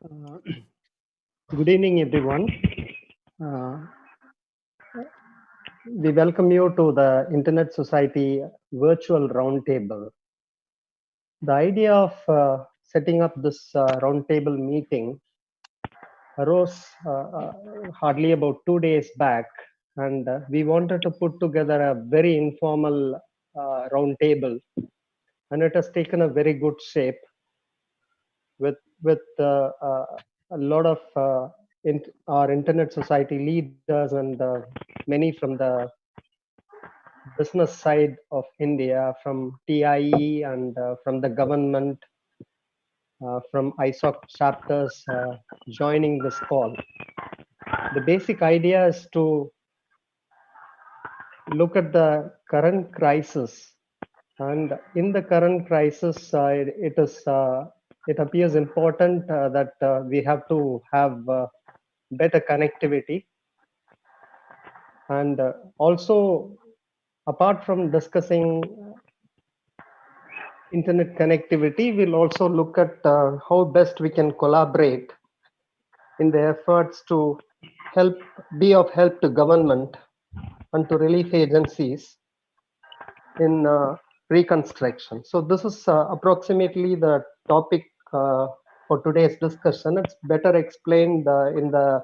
Uh, Good evening, everyone. Uh, we welcome you to the Internet Society virtual roundtable. The idea of setting up this roundtable meeting arose hardly about 2 days back, and we wanted to put together a very informal roundtable, and it has taken a very good shape with a lot of our Internet Society leaders and many from the business side of India, from TIE and from the government, from ISOC chapters joining this call. The basic idea is to look at the current crisis, and in the current crisis, it appears important that we have to have better connectivity, and also apart from discussing internet connectivity, we'll also look at how best we can collaborate in the efforts to be of help to government and to relief agencies in reconstruction. So this is approximately the topic for today's discussion. It's better explained in the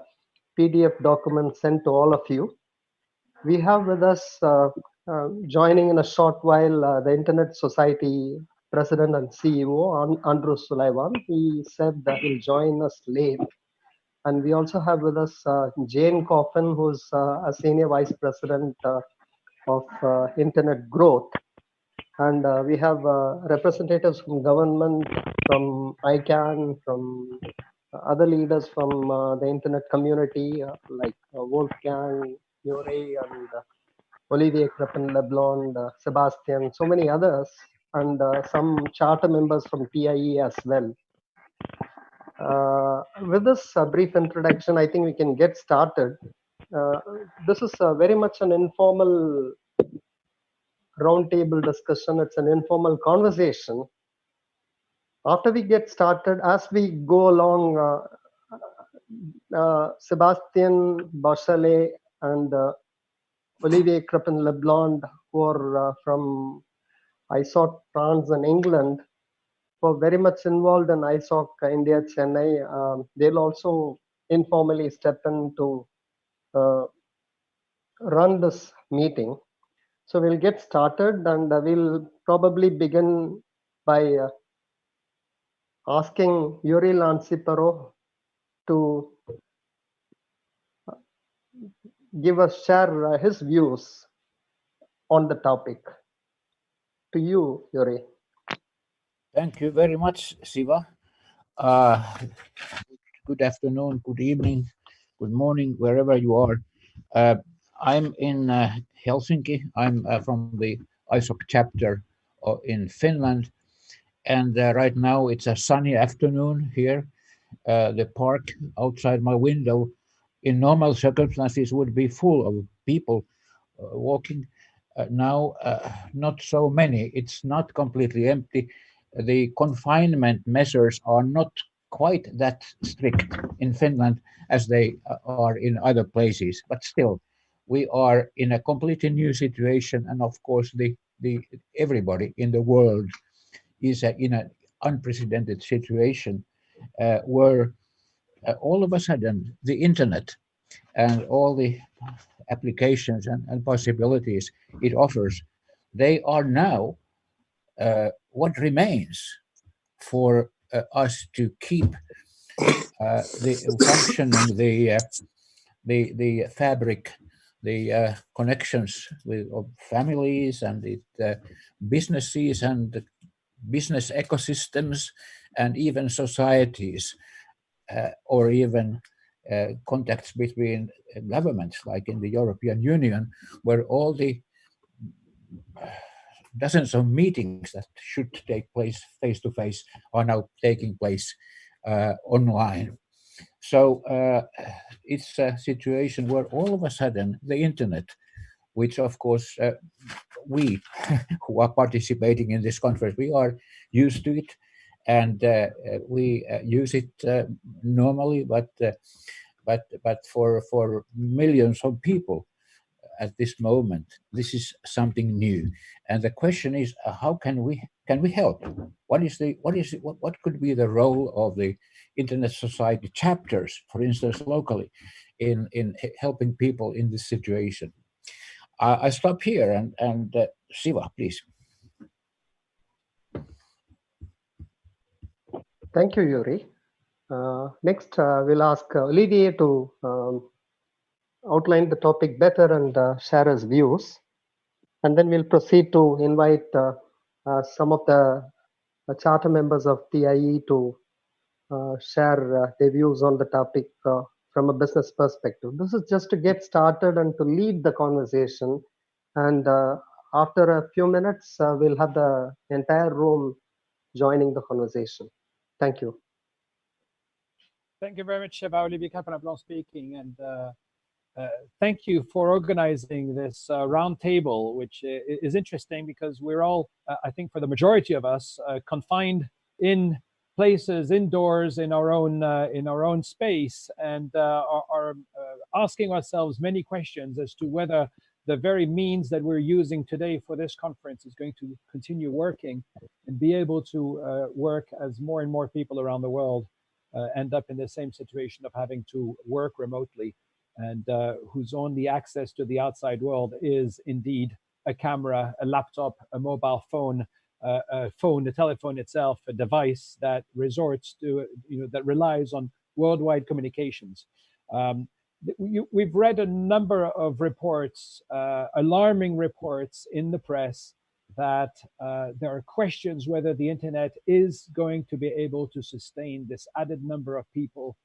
PDF document sent to all of you. We have with us joining in a short while the Internet Society President and CEO, Andrew Sullivan. He said that he'll join us late. And we also have with us Jane Coffin, who's a Senior Vice President of Internet Growth. And we have representatives from government, from ICANN, from other leaders from the Internet community, like Wolfgang, Yuri, and Olivier Crepin-Leblond, Sebastian, so many others, and some charter members from TIE as well. With this brief introduction, I think we can get started. This is very much an informal roundtable discussion. It's an informal conversation. After we get started, as we go along, Sebastian Bachelet and Olivier Crepin-Leblond, who are from ISOC France and England, who are very much involved in ISOC India, Chennai. They'll also informally step in to run this meeting. So we'll get started, and we'll probably begin by asking Yuri Lanciparo to share his views on the topic. To you, Yuri. Thank you very much, Siva. Good afternoon, good evening, good morning, wherever you are. I'm in Helsinki. I'm from the ISOC chapter in Finland. And right now it's a sunny afternoon here. The park outside my window in normal circumstances would be full of people walking. Now, not so many. It's not completely empty. The confinement measures are not quite that strict in Finland as they are in other places, but still, we are in a completely new situation, and of course, everybody in the world is in an unprecedented situation where all of a sudden the internet and all the applications and possibilities it offers, they are now what remains for us to keep the functioning, the fabric, the connections of families and the businesses and the business ecosystems and even societies, or even contacts between governments, like in the European Union, where all the dozens of meetings that should take place face to face are now taking place online. So it's a situation where all of a sudden the internet, which of course we who are participating in this conference, we are used to it, and we use it normally, but for millions of people at this moment, this is something new, and the question is, how can we help? What could be the role of the Internet Society chapters, for instance, locally, in helping people in this situation? I stop here, and Siva, please. Thank you, Yuri. Next, we'll ask Olivier to outline the topic better and share his views. And then we'll proceed to invite some of the charter members of TIE to share their views on the topic from a business perspective. This is just to get started and to lead the conversation. And after a few minutes, we'll have the entire room joining the conversation. Thank you. Thank you very much, Shiva. Olivier Capanablanc speaking, and thank you for organizing this roundtable, which is interesting because we're all, I think for the majority of us, confined in places indoors in our own space, and are asking ourselves many questions as to whether the very means that we're using today for this conference is going to continue working and be able to work as more and more people around the world end up in the same situation of having to work remotely, and whose only access to the outside world is indeed a camera, a laptop, a mobile phone, a phone, the telephone itself, a device that resorts to, that relies on worldwide communications. We've read a number of reports, alarming reports in the press, that there are questions whether the internet is going to be able to sustain this added number of people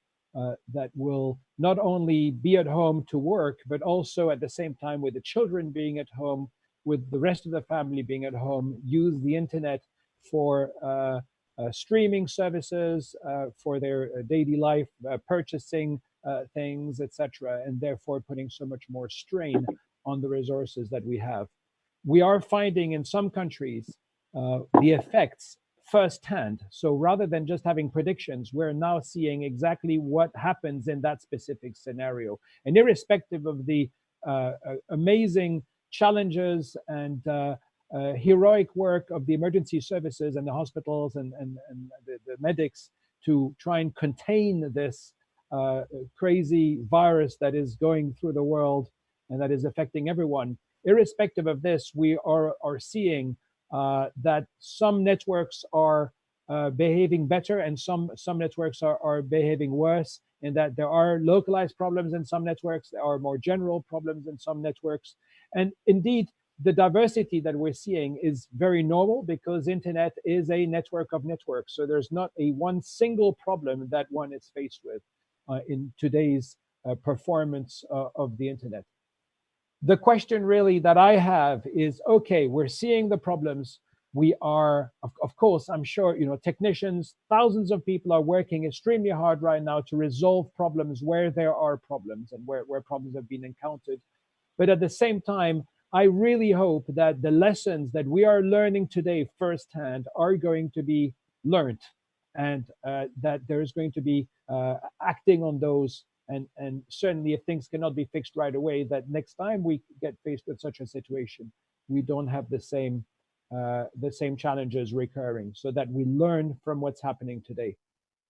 that will not only be at home to work, but also at the same time, with the children being at home, with the rest of the family being at home, use the internet for streaming services, for their daily life, purchasing things, etc., and therefore putting so much more strain on the resources that we have. We are finding in some countries the effects firsthand. So rather than just having predictions, we're now seeing exactly what happens in that specific scenario. And irrespective of the amazing challenges and heroic work of the emergency services and the hospitals and the medics to try and contain this crazy virus that is going through the world and that is affecting everyone, irrespective of this, we are seeing that some networks are behaving better and some networks are behaving worse, and that there are localized problems in some networks, there are more general problems in some networks. And indeed, the diversity that we're seeing is very normal because internet is a network of networks. So there's not a one single problem that one is faced with in today's performance of the internet. The question really that I have is, okay, we're seeing the problems. We are, of course, I'm sure, technicians, thousands of people are working extremely hard right now to resolve problems where there are problems and where problems have been encountered. But at the same time, I really hope that the lessons that we are learning today firsthand are going to be learned, and that there's going to be acting on those. And certainly if things cannot be fixed right away, that next time we get faced with such a situation, we don't have the same challenges recurring, so that we learn from what's happening today.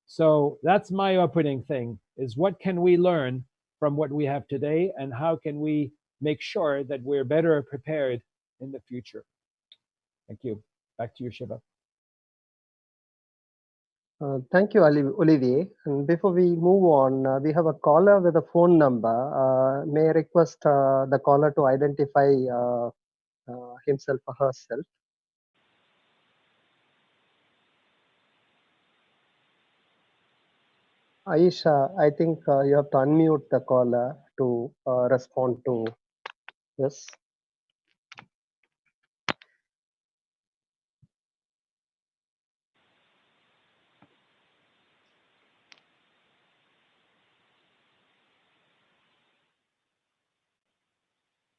So that's my opening thing, is what can we learn from what we have today, and how can we make sure that we're better prepared in the future? Thank you. Back to you, Shiva. Thank you, Olivier. And before we move on, we have a caller with a phone number. May I request the caller to identify himself or herself? Aisha, I think you have to unmute the caller to respond to this.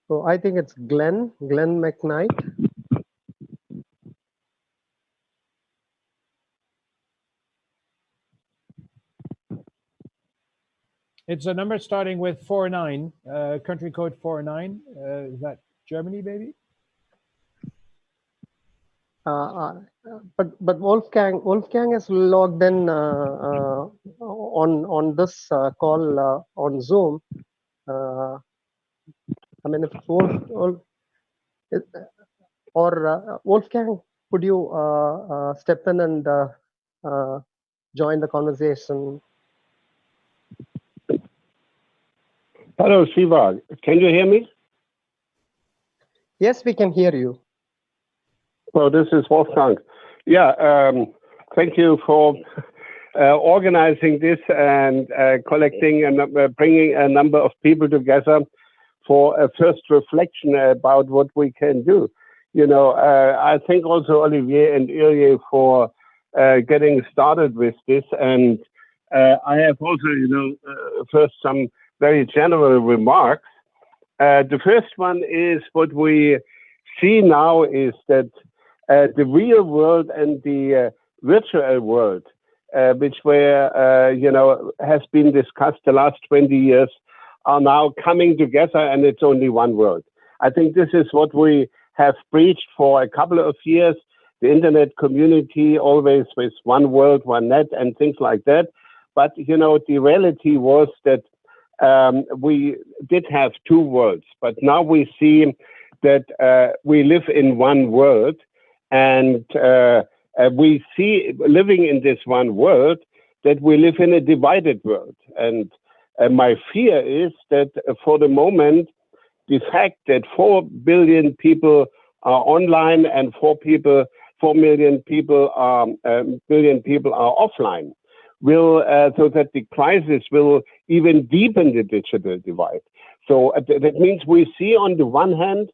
So I think it's Glenn McKnight. It's a number starting with 49, country code 49. Is that Germany, maybe? But Wolfgang is logged in on this call on Zoom. I mean, if Wolfgang, could you step in and join the conversation? Hello, Siva. Can you hear me? Yes, we can hear you. Well, this is Wolfgang. Yeah, thank you for organizing this and collecting and bringing a number of people together for a first reflection about what we can do. You know, I thank also Olivier and Ilya for getting started with this. And I have also, you know, first some very general remarks. The first one is what we see now is that the real world and the virtual world, which were, you know, has been discussed the last 20 years, are now coming together, and it's only one world. I think this is what we have preached for a couple of years. The internet community always with one world, one net, and things like that. But, you know, the reality was that we did have two worlds, but now we see that we live in one world, and we see living in this one world that we live in a divided world. And my fear is that for the moment, the fact that 4 billion people are online and 4 million people are offline will, so that the crisis will even deepen the digital divide. So that means we see on the one hand,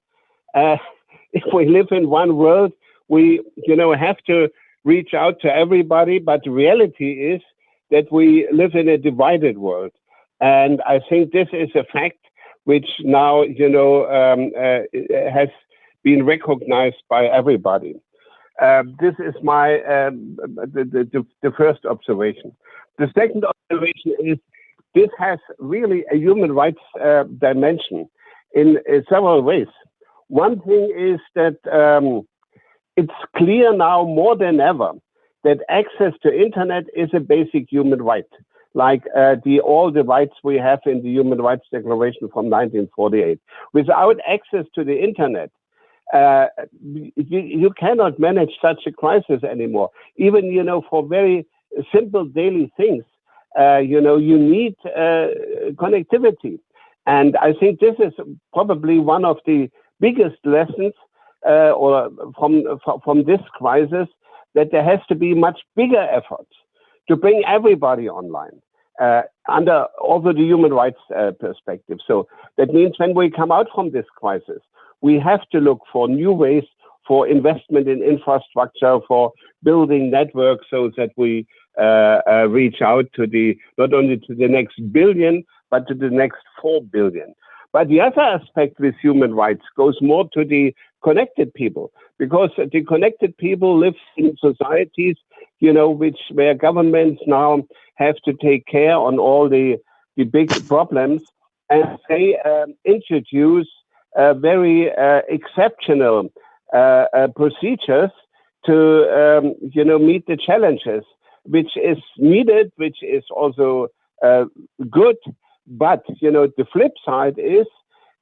if we live in one world, we, you know, have to reach out to everybody, but the reality is that we live in a divided world. And I think this is a fact which now, you know, has been recognized by everybody. This is my the first observation. The second observation is this has really a human rights dimension in several ways. One thing is that it's clear now more than ever that access to internet is a basic human right, like all the rights we have in the Human Rights Declaration from 1948. Without access to the internet, you cannot manage such a crisis anymore. Even, you know, for very simple daily things, you know, you need connectivity. And I think this is probably one of the biggest lessons or from this crisis, that there has to be much bigger efforts to bring everybody online under also the human rights perspective. So that means when we come out from this crisis, we have to look for new ways for investment in infrastructure, for building networks so that we reach out to not only to the next billion, but to the next 4 billion. But the other aspect with human rights goes more to the connected people, because the connected people live in societies, you know, where governments now have to take care on all the big problems, and they introduce very exceptional procedures to, you know, meet the challenges, which is needed, which is also good. But, you know, the flip side is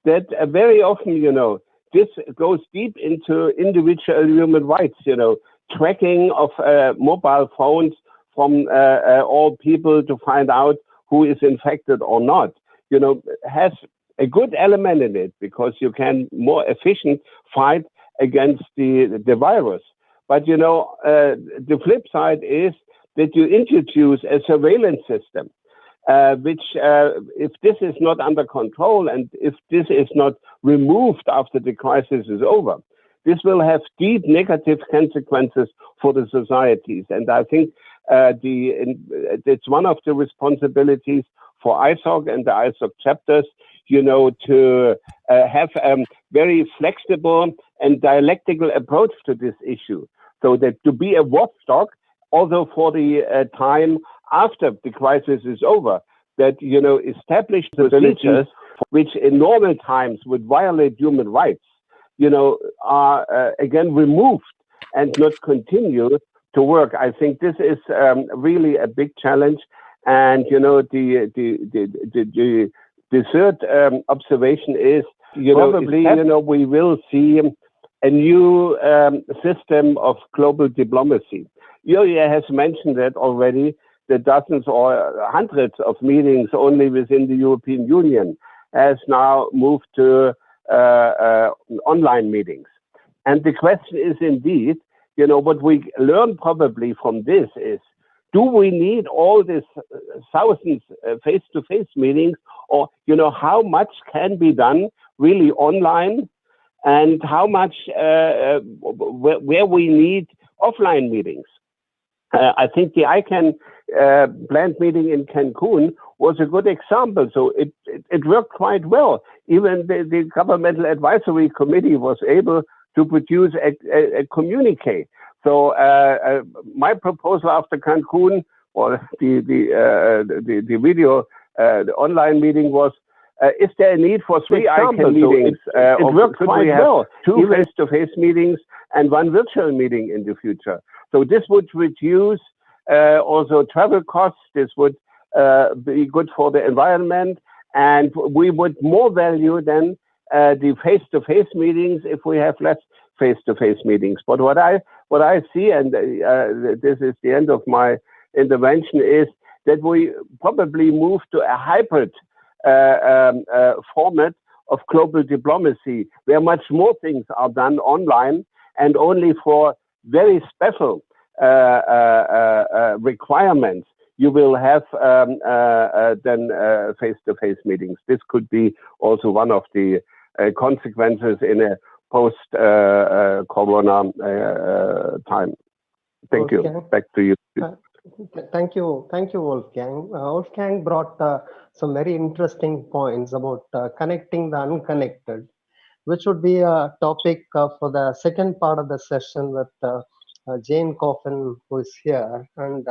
that very often, you know, this goes deep into individual human rights, you know, tracking of mobile phones from all people to find out who is infected or not, you know, has a good element in it, because you can more efficient fight against the virus. But, you know, the flip side is that you introduce a surveillance system, which, if this is not under control and if this is not removed after the crisis is over, this will have deep negative consequences for the societies. And I think it's one of the responsibilities for ISOC and the ISOC chapters, you know, to have a very flexible and dialectical approach to this issue, so that to be a watchdog, although for the time after the crisis is over, that, established procedures which in normal times would violate human rights, are again removed and not continue to work. I think this is really a big challenge. And the third observation is probably we will see a new system of global diplomacy. Yulia has mentioned that already. The dozens or hundreds of meetings only within the European Union has now moved to online meetings. And the question is indeed, what we learn probably from this is, do we need all these thousands face-to-face meetings, or, how much can be done really online, and how much where we need offline meetings? I think the ICANN planned meeting in Cancun was a good example. So it worked quite well. Even the Governmental Advisory Committee was able to produce a communique. So my proposal after Cancun, or the video, the online meeting was, is there a need for 3 ICANN meetings? It worked quite well. 2 face-to-face meetings and 1 virtual meeting in the future. So this would reduce also travel costs. This would be good for the environment, and we would more value than the face-to-face meetings if we have less face-to-face meetings. But what I see, and this is the end of my intervention, is that we probably move to a hybrid format of global diplomacy, where much more things are done online, and only for very special requirements you will have then face-to-face meetings. This could be also one of the consequences in a post-corona time. Thank you. Back to you. Thank you, Wolfgang. Wolfgang brought some very interesting points about connecting the unconnected, which would be a topic for the second part of the session with Jane Coffin, who is here. And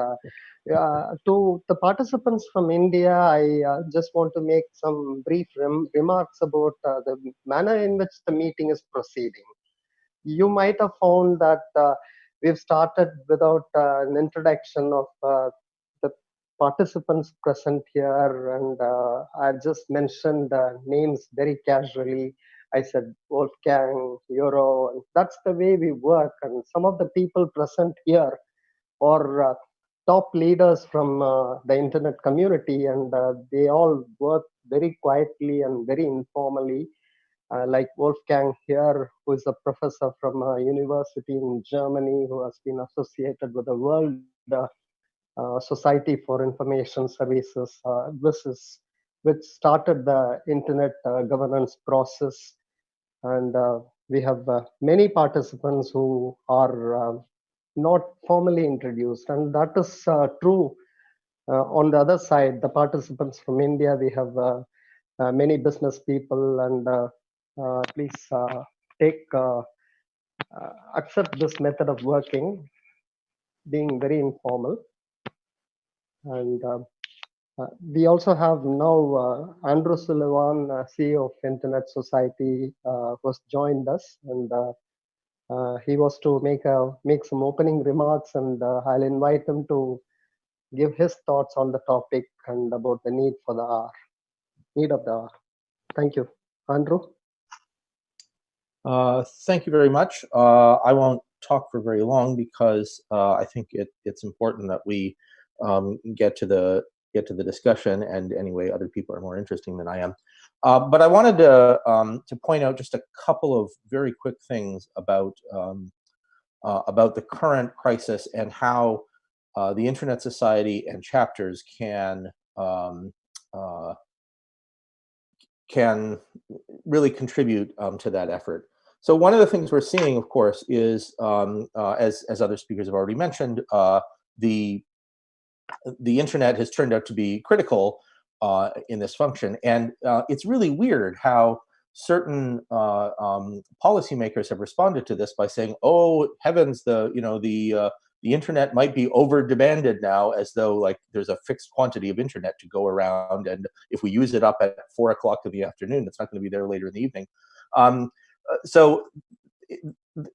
to the participants from India, I just want to make some brief remarks about the manner in which the meeting is proceeding. You might have found that we've started without an introduction of the participants present here, and I just mentioned names very casually. I said Wolfgang, Euro, and that's the way we work. And some of the people present here are top leaders from the internet community, and they all work very quietly and very informally. Like Wolfgang here, who is a professor from a university in Germany, who has been associated with the World Society for Information Services, which started the internet governance process. And we have many participants who are not formally introduced, and that is true. On the other side, the participants from India, we have many business people, and please accept this method of working, being very informal. And we also have now Andrew Sullivan, CEO of Internet Society, was joined us, and he was to make some opening remarks, and I'll invite him to give his thoughts on the topic and about the need of the hour. Thank you, Andrew. Thank you very much. I won't talk for very long because I think it's important that we get to the discussion, and anyway, other people are more interesting than I am. But I wanted to point out just a couple of very quick things about the current crisis and how the Internet Society and chapters can really contribute to that effort. So one of the things we're seeing, of course, is as other speakers have already mentioned, the internet has turned out to be critical in this function, and it's really weird how certain policymakers have responded to this by saying, "Oh heavens, the the internet might be over demanded now, as though like there's a fixed quantity of internet to go around, and if we use it up at 4 o'clock in the afternoon, it's not going to be there later in the evening. So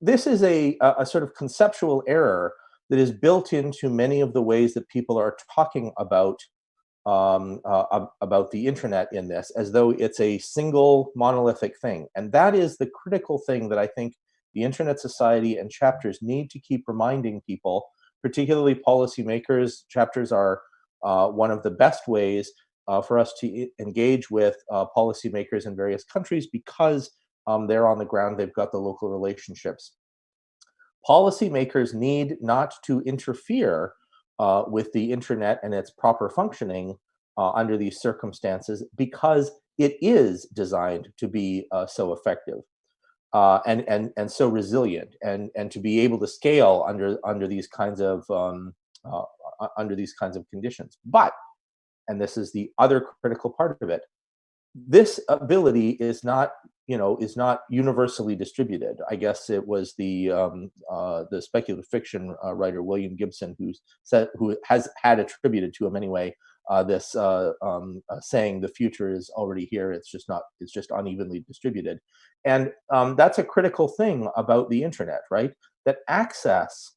this is a sort of conceptual error that is built into many of the ways that people are talking about the internet in this, as though it's a single monolithic thing. And that is the critical thing that I think the Internet Society and chapters need to keep reminding people, particularly policymakers. Chapters are one of the best ways for us to engage with policymakers in various countries, because they're on the ground, they've got the local relationships. Policymakers need not to interfere with the internet and its proper functioning under these circumstances, because it is designed to be so effective and so resilient, and to be able to scale under these kinds of conditions. But, and this is the other critical part of it, this ability is not universally distributed. I guess it was the speculative fiction writer William Gibson who has had attributed to him anyway this saying, "The future is already here. It's just unevenly distributed," and that's a critical thing about the internet, right? That access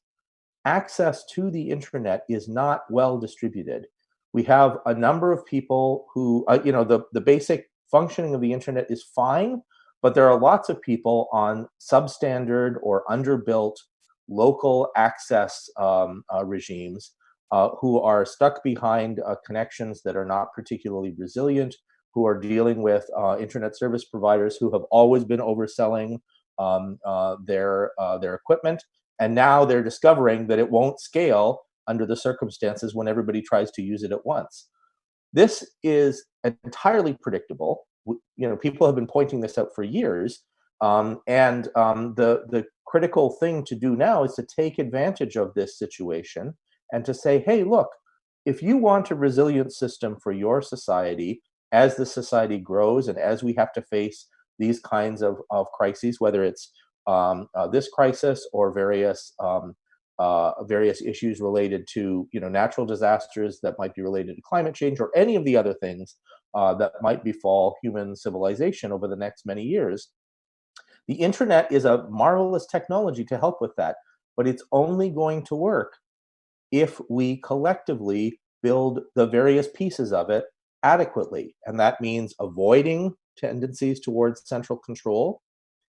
to the internet is not well distributed. We have a number of people who, the basic functioning of the internet is fine, but there are lots of people on substandard or underbuilt local access regimes who are stuck behind connections that are not particularly resilient, who are dealing with internet service providers who have always been overselling their equipment, and now they're discovering that it won't scale under the circumstances when everybody tries to use it at once. This is entirely predictable. People have been pointing this out for years, and the critical thing to do now is to take advantage of this situation and to say, hey, look, if you want a resilient system for your society, as the society grows and as we have to face these kinds of crises, whether it's this crisis or various issues related to natural disasters that might be related to climate change, or any of the other things that might befall human civilization over the next many years. The internet is a marvelous technology to help with that, but it's only going to work if we collectively build the various pieces of it adequately. And that means avoiding tendencies towards central control.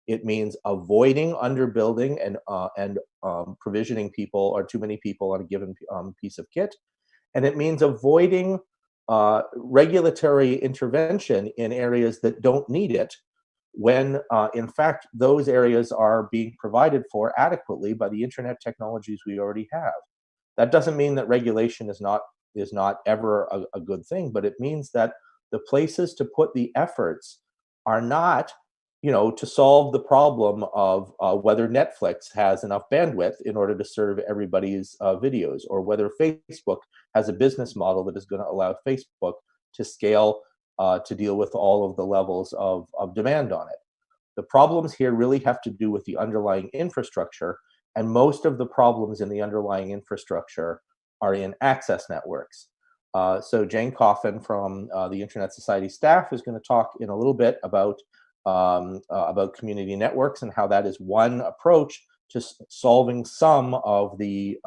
It means avoiding underbuilding and provisioning people or too many people on a given piece of kit. And it means avoiding regulatory intervention in areas that don't need it, when in fact those areas are being provided for adequately by the internet technologies we already have. That doesn't mean that regulation is not ever a good thing, but it means that the places to put the efforts are not to solve the problem of whether Netflix has enough bandwidth in order to serve everybody's videos, or whether Facebook has a business model that is going to allow Facebook to scale to deal with all of the levels of demand on it. The problems here really have to do with the underlying infrastructure, and most of the problems in the underlying infrastructure are in access networks. So Jane Coffin from the Internet Society staff is going to talk in a little bit about community networks and how that is one approach to solving some of the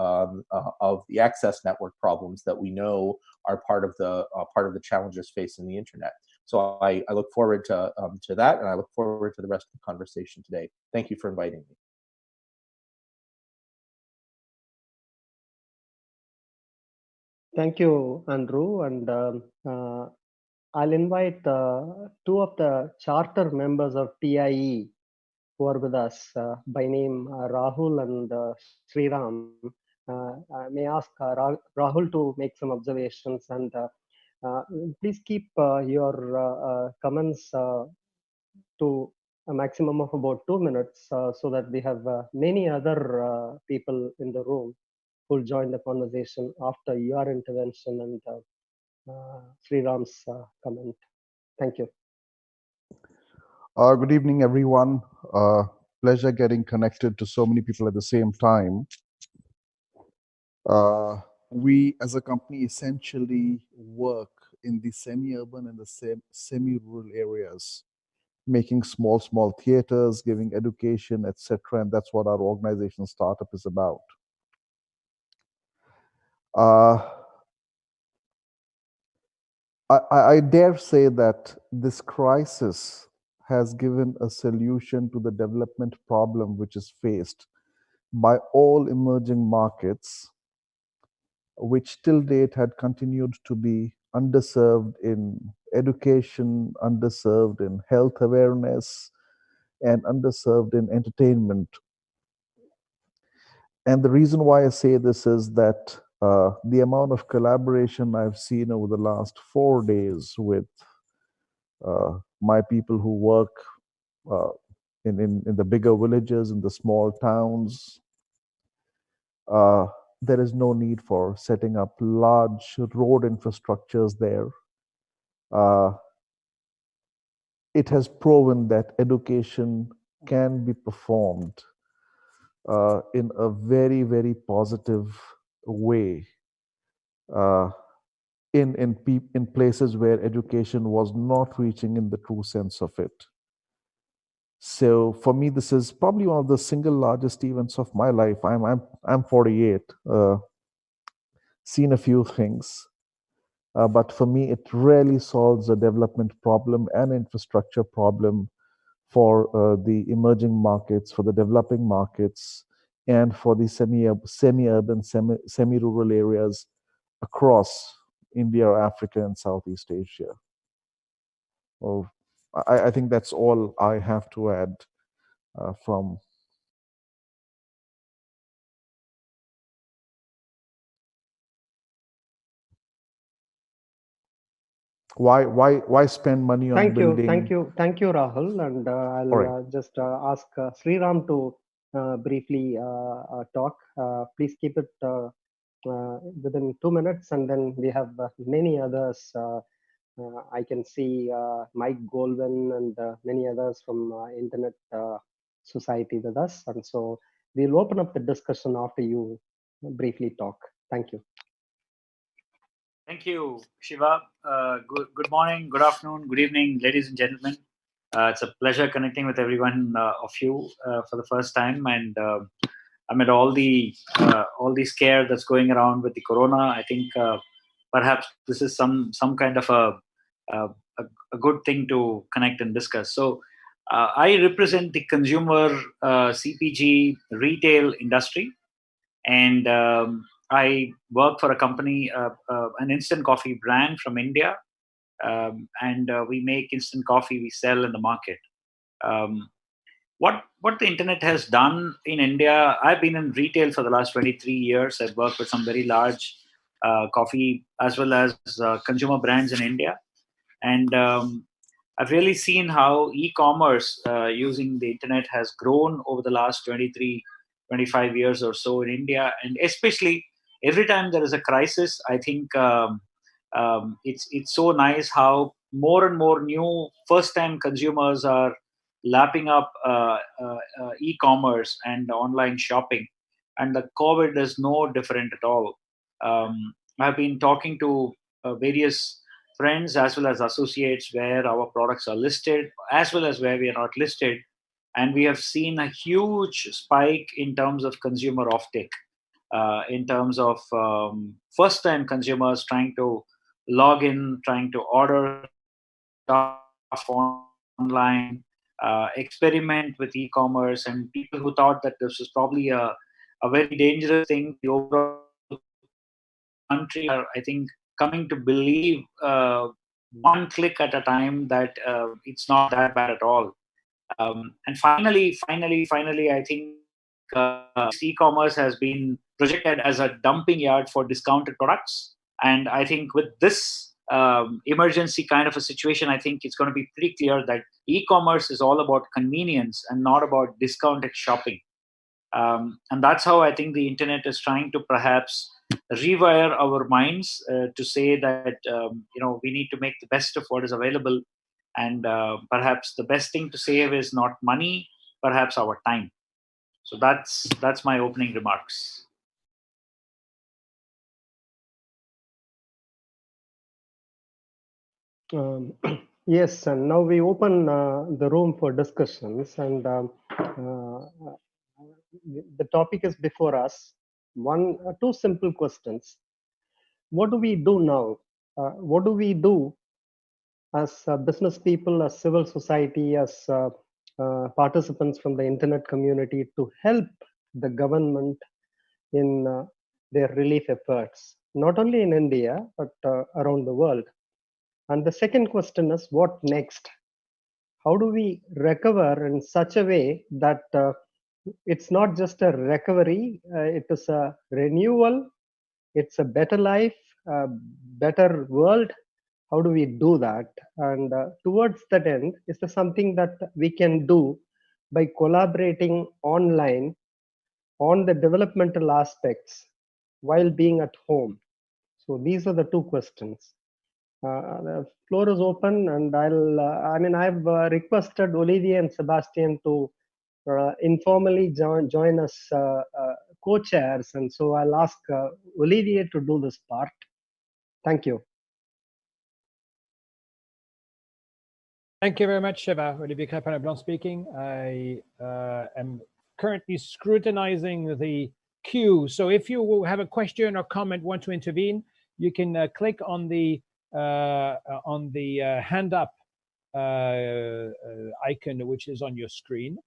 access network problems that we know are part of the challenges facing the internet. So I look forward to that, and I look forward to the rest of the conversation today. Thank you for inviting me. Thank you, Andrew. And I'll invite two of the charter members of TIE who are with us by name Rahul and Sriram. I may ask Rahul to make some observations, and please keep your comments to a maximum of about 2 minutes so that we have many other people in the room who will join the conversation after your intervention and Sriram's comment. Thank you. Good evening, everyone. Pleasure getting connected to so many people at the same time. We as a company essentially work in the semi-urban and the semi-rural areas, making small theaters, giving education, etc. And that's what our organization startup is about. I dare say that this crisis has given a solution to the development problem which is faced by all emerging markets, which till date had continued to be underserved in education, underserved in health awareness, and underserved in entertainment. And the reason why I say this is that the amount of collaboration I've seen over the last 4 days with my people who work in the bigger villages, in the small towns, there is no need for setting up large road infrastructures there. It has proven that education can be performed in a very, very positive way in places where education was not reaching in the true sense of it. So for me, this is probably one of the single largest events of my life. I'm 48, seen a few things, but for me, it really solves a development problem and infrastructure problem for the emerging markets, for the developing markets, and for the semi-urban, semi-rural areas across India, Africa, and Southeast Asia. Oh, I think that's all I have to add from. Why spend money on building? Thank you, Rahul. And I'll just ask Sriram to briefly talk. Please keep it within 2 minutes, and then we have many others. I can see Mike Goldwyn and many others from Internet Society with us. And so we'll open up the discussion after you briefly talk. Thank you. Thank you, Shiva. Good morning, good afternoon, good evening, ladies and gentlemen. It's a pleasure connecting with everyone of you for the first time. And amid all the scare that's going around with the corona, I think perhaps this is some kind of a good thing to connect and discuss. So I represent the consumer CPG retail industry, and I work for a company, an instant coffee brand from India, and we make instant coffee we sell in the market. What the internet has done in India, I've been in retail for the last 23 years. I've worked with some very large coffee as well as consumer brands in India, and I've really seen how e-commerce using the internet has grown over the last 25 years or so in India. And especially every time there is a crisis, I think it's so nice how more and more new first-time consumers are lapping up e-commerce and online shopping. And the COVID is no different at all. I've been talking to various friends as well as associates where our products are listed as well as where we are not listed, and we have seen a huge spike in terms of consumer offtake, in terms of first-time consumers trying to log in, trying to order stuff online, experiment with e-commerce, and people who thought that this was probably a very dangerous thing, the overall country are, I think, coming to believe one click at a time that it's not that bad at all. And finally, I think e-commerce has been projected as a dumping yard for discounted products. And I think with this emergency kind of a situation, I think it's going to be pretty clear that e-commerce is all about convenience and not about discounted shopping. And that's how I think the internet is trying to perhaps rewire our minds to say that we need to make the best of what is available, and perhaps the best thing to save is not money, perhaps our time. So that's my opening remarks. Yes, and now we open the room for discussions, and the topic is before us. Two simple questions. What do we do now? What do we do as business people, as civil society, as participants from the internet community to help the government in their relief efforts, not only in India, but around the world? And the second question is, what next? How do we recover in such a way that it's not just a recovery, it is a renewal, it's a better life, a better world? How do we do that? And towards that end, is there something that we can do by collaborating online on the developmental aspects while being at home? So these are the two questions. The floor is open, and I've requested Olivier and Sebastian to informally join us co-chairs, and so I'll ask Olivier to do this part. Thank you. Thank you very much, Shiva. Olivier Crépin-Leblanc speaking. I am currently scrutinizing the queue. So if you have a question or comment, want to intervene, you can click on the hand up icon, which is on your screen.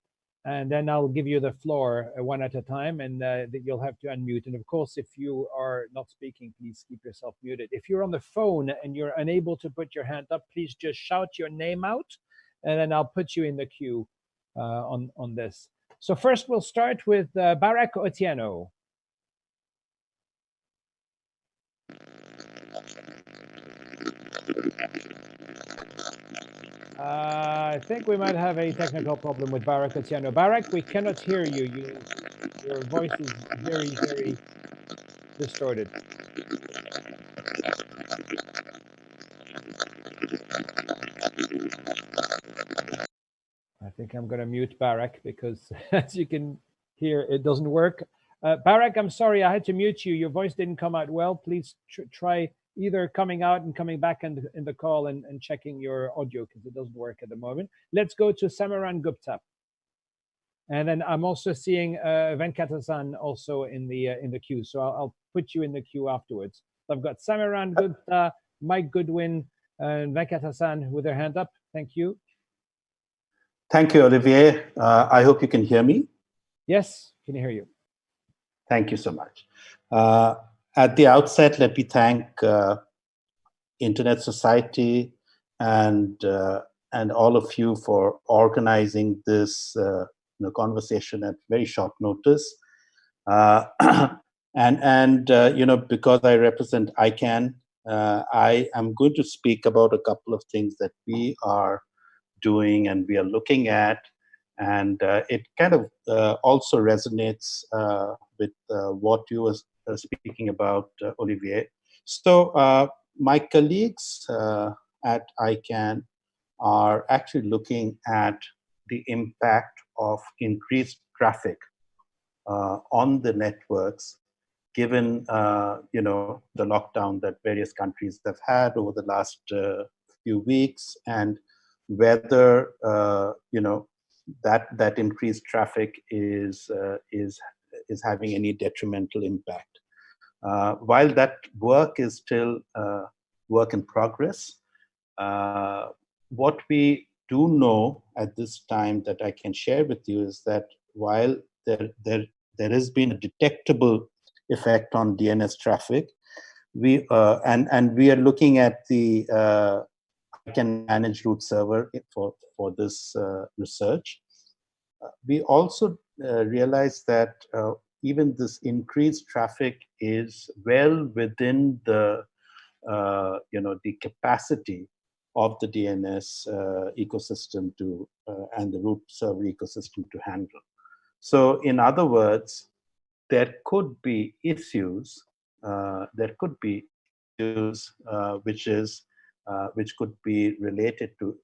And then I'll give you the floor one at a time, and you'll have to unmute. And of course, if you are not speaking, please keep yourself muted. If you're on the phone and you're unable to put your hand up, please just shout your name out, and then I'll put you in the queue on this. So first, we'll start with Barak Otieno. I think we might have a technical problem with Barak Otieno. Barak, we cannot hear you. Your voice is very, very distorted. I think I'm going to mute Barak because, as you can hear, it doesn't work. Barak, I'm sorry, I had to mute you. Your voice didn't come out well. Please try either coming out and coming back in the call and checking your audio, because it doesn't work at the moment. Let's go to Samaran Gupta. And then I'm also seeing Venkatasan also in the queue. So I'll put you in the queue afterwards. So I've got Samaran Gupta, Mike Goodwin, and Venkatasan with their hand up. Thank you. Thank you, Olivier. I hope you can hear me. Yes, can hear you. Thank you so much. At the outset, let me thank Internet Society and all of you for organizing this conversation at very short notice. Because I represent ICANN, I am going to speak about a couple of things that we are doing and we are looking at, and it kind of also resonates with what you were speaking about, Olivier. So my colleagues at ICANN are actually looking at the impact of increased traffic on the networks, given the lockdown that various countries have had over the last few weeks, and whether that increased traffic is having any detrimental impact. While that work is still work in progress, what we do know at this time that I can share with you is that while there has been a detectable effect on DNS traffic, we are looking at the ICANN managed root server for this research. We also realize that even this increased traffic is well within the capacity of the DNS ecosystem and the root server ecosystem to handle. So, in other words, there could be issues. Which could be related to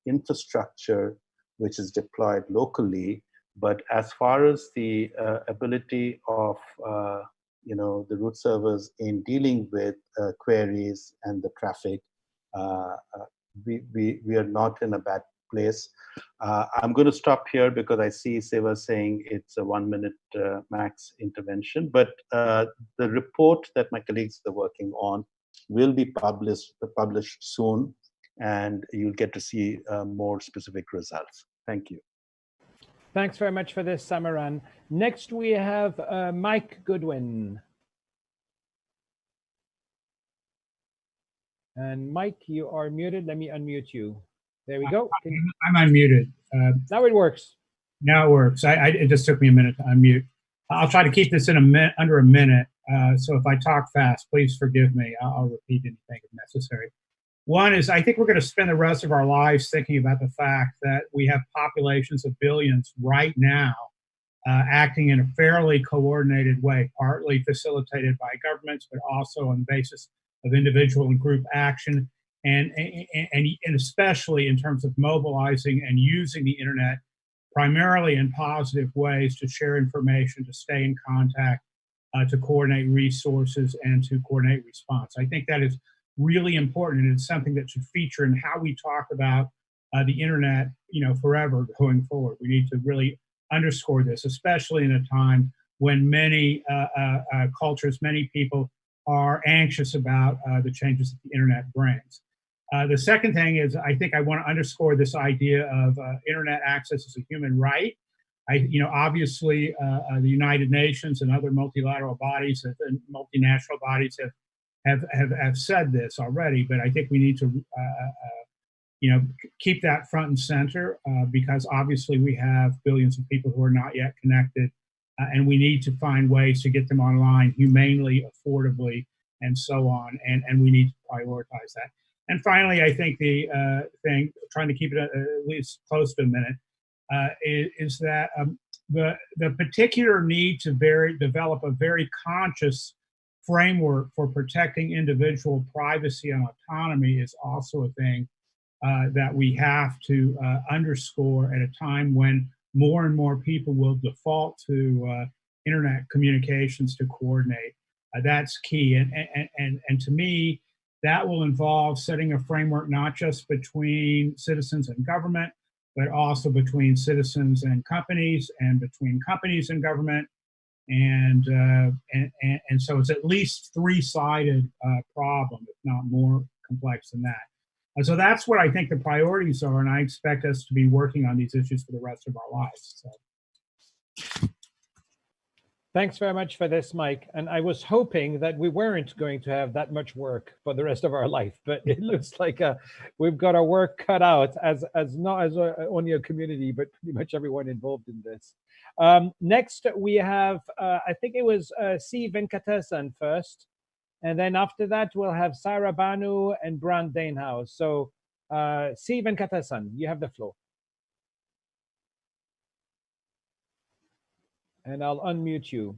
infrastructure which is deployed locally. But as far as the ability of the root servers in dealing with queries and the traffic, we are not in a bad place. I'm going to stop here because I see Seva saying it's a 1 minute max intervention, but the report that my colleagues are working on will be published soon, and you'll get to see more specific results. Thank you. Thanks very much for this, Samaran. Next, we have Mike Goodwin. And Mike, you are muted. Let me unmute you. There we go. I'm unmuted. Now it works. Now it works. It just took me a minute to unmute. I'll try to keep this in under a minute. So if I talk fast, please forgive me. I'll repeat anything if necessary. One is, I think we're going to spend the rest of our lives thinking about the fact that we have populations of billions right now acting in a fairly coordinated way, partly facilitated by governments, but also on the basis of individual and group action, and especially in terms of mobilizing and using the internet primarily in positive ways to share information, to stay in contact, to coordinate resources, and to coordinate response. I think that is really important, and it's something that should feature in how we talk about the internet, forever going forward. We need to really underscore this, especially in a time when many cultures, many people are anxious about the changes that the internet brings. The second thing is, I think I want to underscore this idea of internet access as a human right. Obviously, the United Nations and other multilateral bodies and multinational bodies have said this already, but I think we need to keep that front and center because obviously we have billions of people who are not yet connected, and we need to find ways to get them online humanely, affordably, and so on, and we need to prioritize that. And finally, I think the thing, trying to keep it at least close to a minute, is that the particular need to develop a very conscious framework for protecting individual privacy and autonomy is also a thing that we have to underscore at a time when more and more people will default to internet communications to coordinate. That's key, and to me, that will involve setting a framework not just between citizens and government, but also between citizens and companies, and between companies and government. And so it's at least three-sided problem, if not more complex than that. And so that's what I think the priorities are, and I expect us to be working on these issues for the rest of our lives. So. Thanks very much for this, Mike. And I was hoping that we weren't going to have that much work for the rest of our life, but it looks like we've got our work cut out as not as only a community, but pretty much everyone involved in this. Next, we have, I think it was C. Venkatesan first. And then after that, we'll have Sarah Banu and Brand Danehouse. So C. Venkatesan, you have the floor. And I'll unmute you.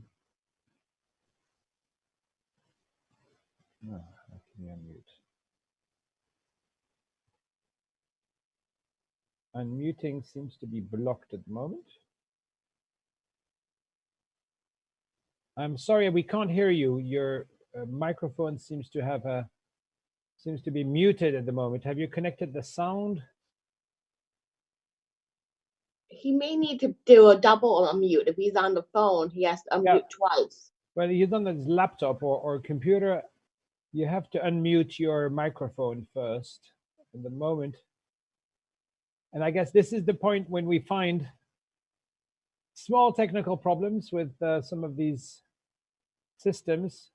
Oh, how can you unmute? Unmuting seems to be blocked at the moment. I'm sorry, we can't hear you. Your microphone seems to be muted at the moment. Have you connected the sound? He may need to do a double unmute. If he's on the phone, he has to unmute twice. Whether he's on his laptop or computer, you have to unmute your microphone first at the moment. And I guess this is the point when we find small technical problems with some of these systems.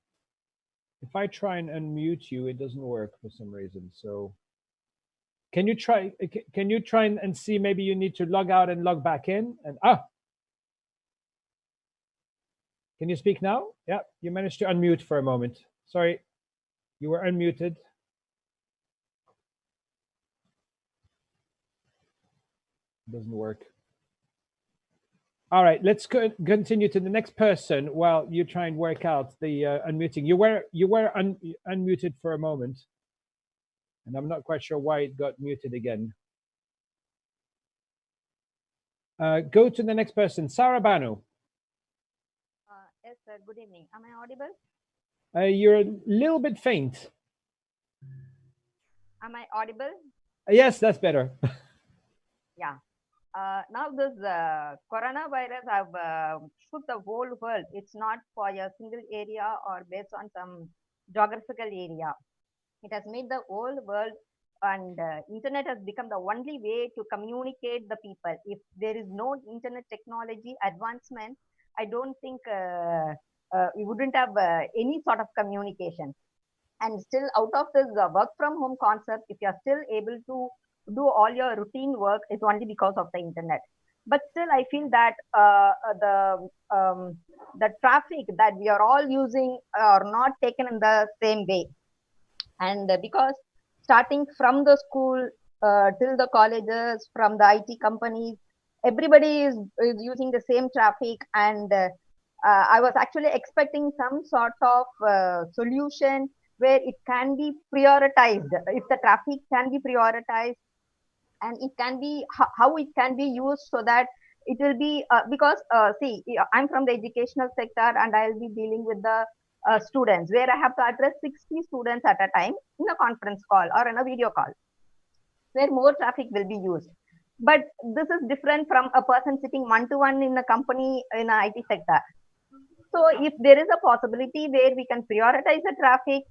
If I try and unmute you, it doesn't work for some reason. So can you try and see, maybe you need to log out and log back in? And can you speak now? Yeah, you managed to unmute for a moment. Sorry, you were unmuted. Doesn't work. All right, let's continue to the next person while you try and work out the unmuting. You were unmuted for a moment, and I'm not quite sure why it got muted again. Go to the next person, Sarah Banu. Yes, sir. Good evening. Am I audible? You're a little bit faint. Am I audible? Yes, that's better. Yeah. Now this coronavirus have shook the whole world. It's not for a single area or based on some geographical area. It has made the whole world, and internet has become the only way to communicate the people. If there is no internet technology advancement, I don't think we wouldn't have any sort of communication. And still, out of this work from home concept, if you are still able to do all your routine work, it's only because of the internet. But still, I feel that the traffic that we are all using are not taken in the same way. And because starting from the school till the colleges, from the IT companies, everybody is using the same traffic. And I was actually expecting some sort of solution where it can be prioritized. If the traffic can be prioritized, and it can be how it can be used, so that it will be because see, I'm from the educational sector, and I'll be dealing with the students, where I have to address 60 students at a time in a conference call or in a video call, where more traffic will be used. But this is different from a person sitting one-to-one in a company in an IT sector. So if there is a possibility where we can prioritize the traffic,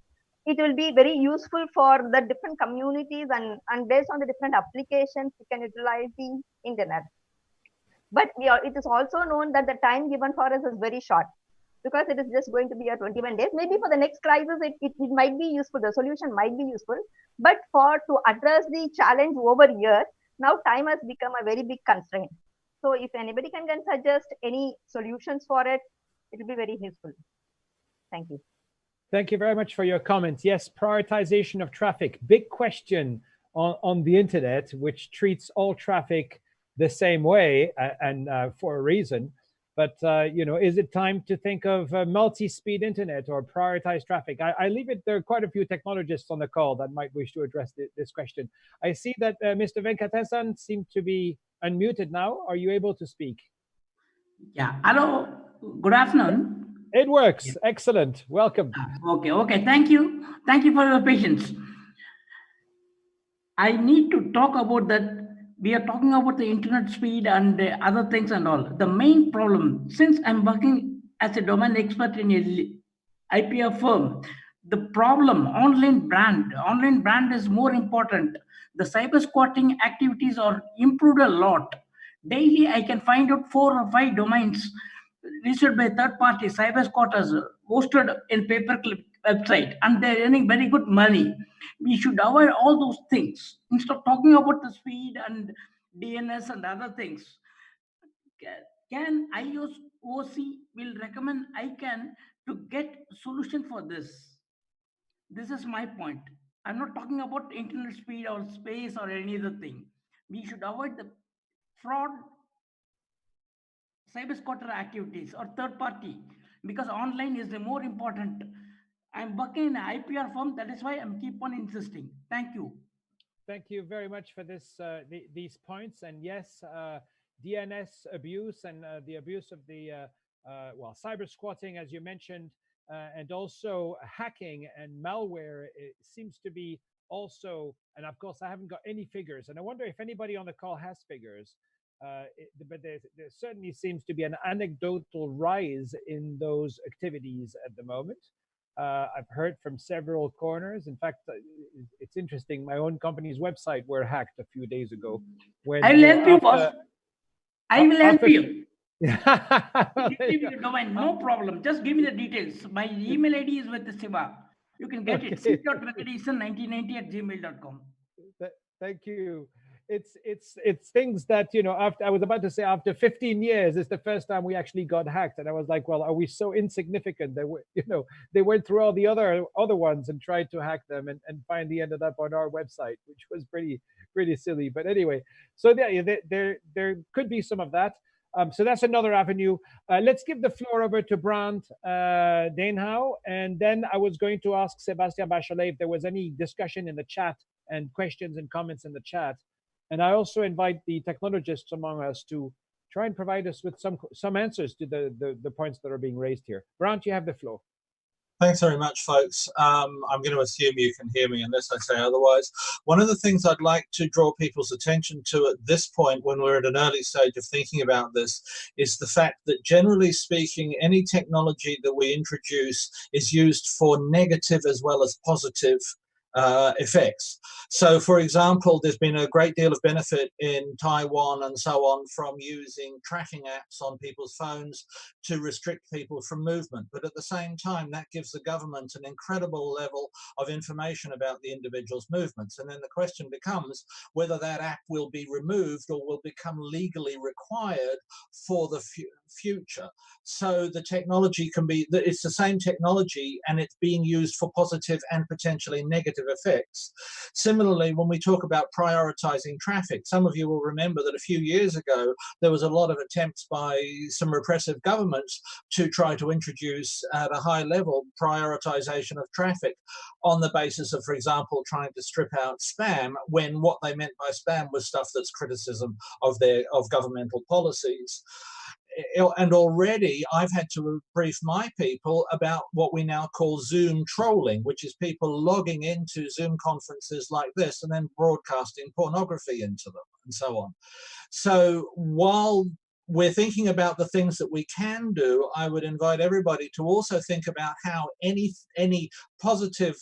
it will be very useful for the different communities, and based on the different applications, we can utilize the internet. But it is also known that the time given for us is very short, because it is just going to be a 21 days. Maybe for the next crisis, it might be useful. The solution might be useful. But to address the challenge over here, now time has become a very big constraint. So if anybody can suggest any solutions for it, it will be very useful. Thank you. Thank you very much for your comments. Yes, prioritization of traffic, big question on the internet, which treats all traffic the same way, and for a reason. But you know, is it time to think of multi-speed internet or prioritize traffic? I leave it. There are quite a few technologists on the call that might wish to address this question. I see that Mr. Venkatesan seems to be unmuted now. Are you able to speak? Yeah. Hello. Good afternoon. It works. Yeah. Excellent. Welcome. Okay. Thank you. Thank you for your patience. I need to talk about that. We are talking about the internet speed and other things and all. The main problem, since I'm working as a domain expert in a IPR firm, the problem, online brand is more important. The cyber squatting activities are improved a lot. Daily, I can find out 4 or 5 domains registered by third-party cyber squatters, hosted in pay-per-click website, and they're earning very good money. We should avoid all those things instead of talking about the speed and DNS and other things. Can ISOC will recommend ICANN to get solution for this? This is my point. I'm not talking about internet speed or space or any other thing. We should avoid the fraud, cyber squatter activities or third party, because online is the more important. I'm working in an IPR firm. That is why I'm keep on insisting. Thank you. Thank you very much for this, these points. And yes, DNS abuse and the abuse of the, well, cyber squatting, as you mentioned, and also hacking and malware, it seems to be also, and of course, I haven't got any figures. And I wonder if anybody on the call has figures. But there certainly seems to be an anecdotal rise in those activities at the moment. I've heard from several corners. In fact, it's interesting. My own company's website were hacked a few days ago. When I will help you, boss. I will help you. Well, give me the domain, no problem. Just give me the details. My email ID is with the Siva. You can get it. c.venkatesan1990@gmail.com. Thank you. It's things that, you know, after, I was about to say, after 15 years, it's the first time we actually got hacked. And I was like, well, are we so insignificant that you know, they went through all the other ones and tried to hack them, and finally ended up on our website, which was pretty silly. But anyway, so there could be some of that. So that's another avenue. Let's give the floor over to Brandt Denhau, and then I was going to ask Sebastian Bachelet if there was any discussion in the chat and questions and comments in the chat. And I also invite the technologists among us to try and provide us with some answers to the points that are being raised here. Brandt, you have the floor. Thanks very much, folks. I'm going to assume you can hear me unless I say otherwise. One of the things I'd like to draw people's attention to at this point, when we're at an early stage of thinking about this, is the fact that generally speaking, any technology that we introduce is used for negative as well as positive effects. So, for example, there's been a great deal of benefit in Taiwan and so on from using tracking apps on people's phones to restrict people from movement. But at the same time, that gives the government an incredible level of information about the individual's movements. And then the question becomes whether that app will be removed or will become legally required for the future. So the technology can be, it's the same technology and it's being used for positive and potentially negative effects. Similarly, when we talk about prioritizing traffic, some of you will remember that a few years ago, there was a lot of attempts by some repressive governments to try to introduce at a high level prioritization of traffic on the basis of, for example, trying to strip out spam, when what they meant by spam was stuff that's criticism of governmental policies. And already I've had to brief my people about what we now call Zoom trolling, which is people logging into Zoom conferences like this and then broadcasting pornography into them and so on. So while we're thinking about the things that we can do, I would invite everybody to also think about how any positive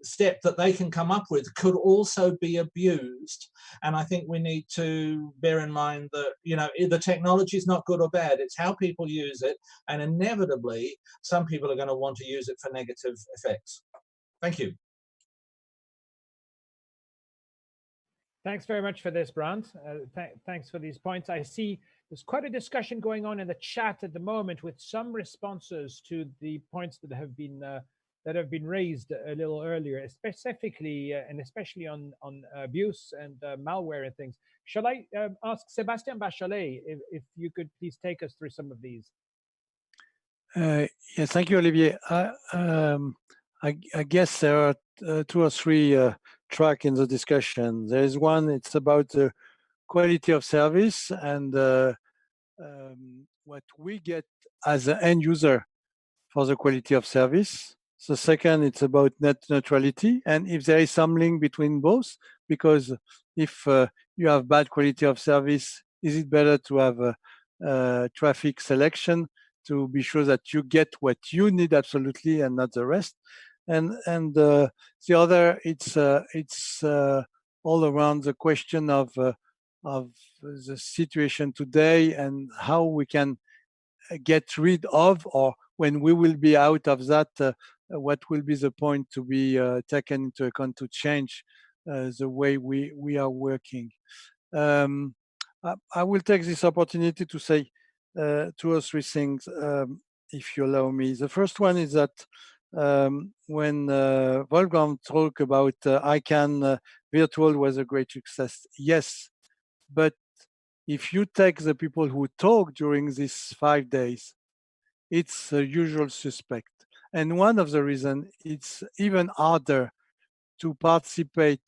step that they can come up with could also be abused. And I think we need to bear in mind that, you know, the technology is not good or bad, it's how people use it, and inevitably some people are going to want to use it for negative effects. Thank you. Thanks very much for this, Brant. Thanks for these points. I see there's quite a discussion going on in the chat at the moment with some responses to the points that have been raised a little earlier, specifically and especially on abuse and malware and things. Shall I ask Sébastien Bachelet if you could please take us through some of these? Yes, thank you, Olivier. I guess there are two or three tracks in the discussion. There is one, it's about the quality of service and what we get as an end user for the quality of service. The second, it's about net neutrality, and if there is some link between both, because if you have bad quality of service, is it better to have traffic selection to be sure that you get what you need absolutely and not the rest? And the other, it's all around the question of the situation today and how we can get rid of, or when we will be out of that, what will be the point to be taken into account to change the way we are working. I will take this opportunity to say two or three things, if you allow me. The first one is that when Wolfgang talked about ICANN virtual was a great success, yes, but if you take the people who talk during these 5 days, it's a usual suspect. And one of the reasons it's even harder to participate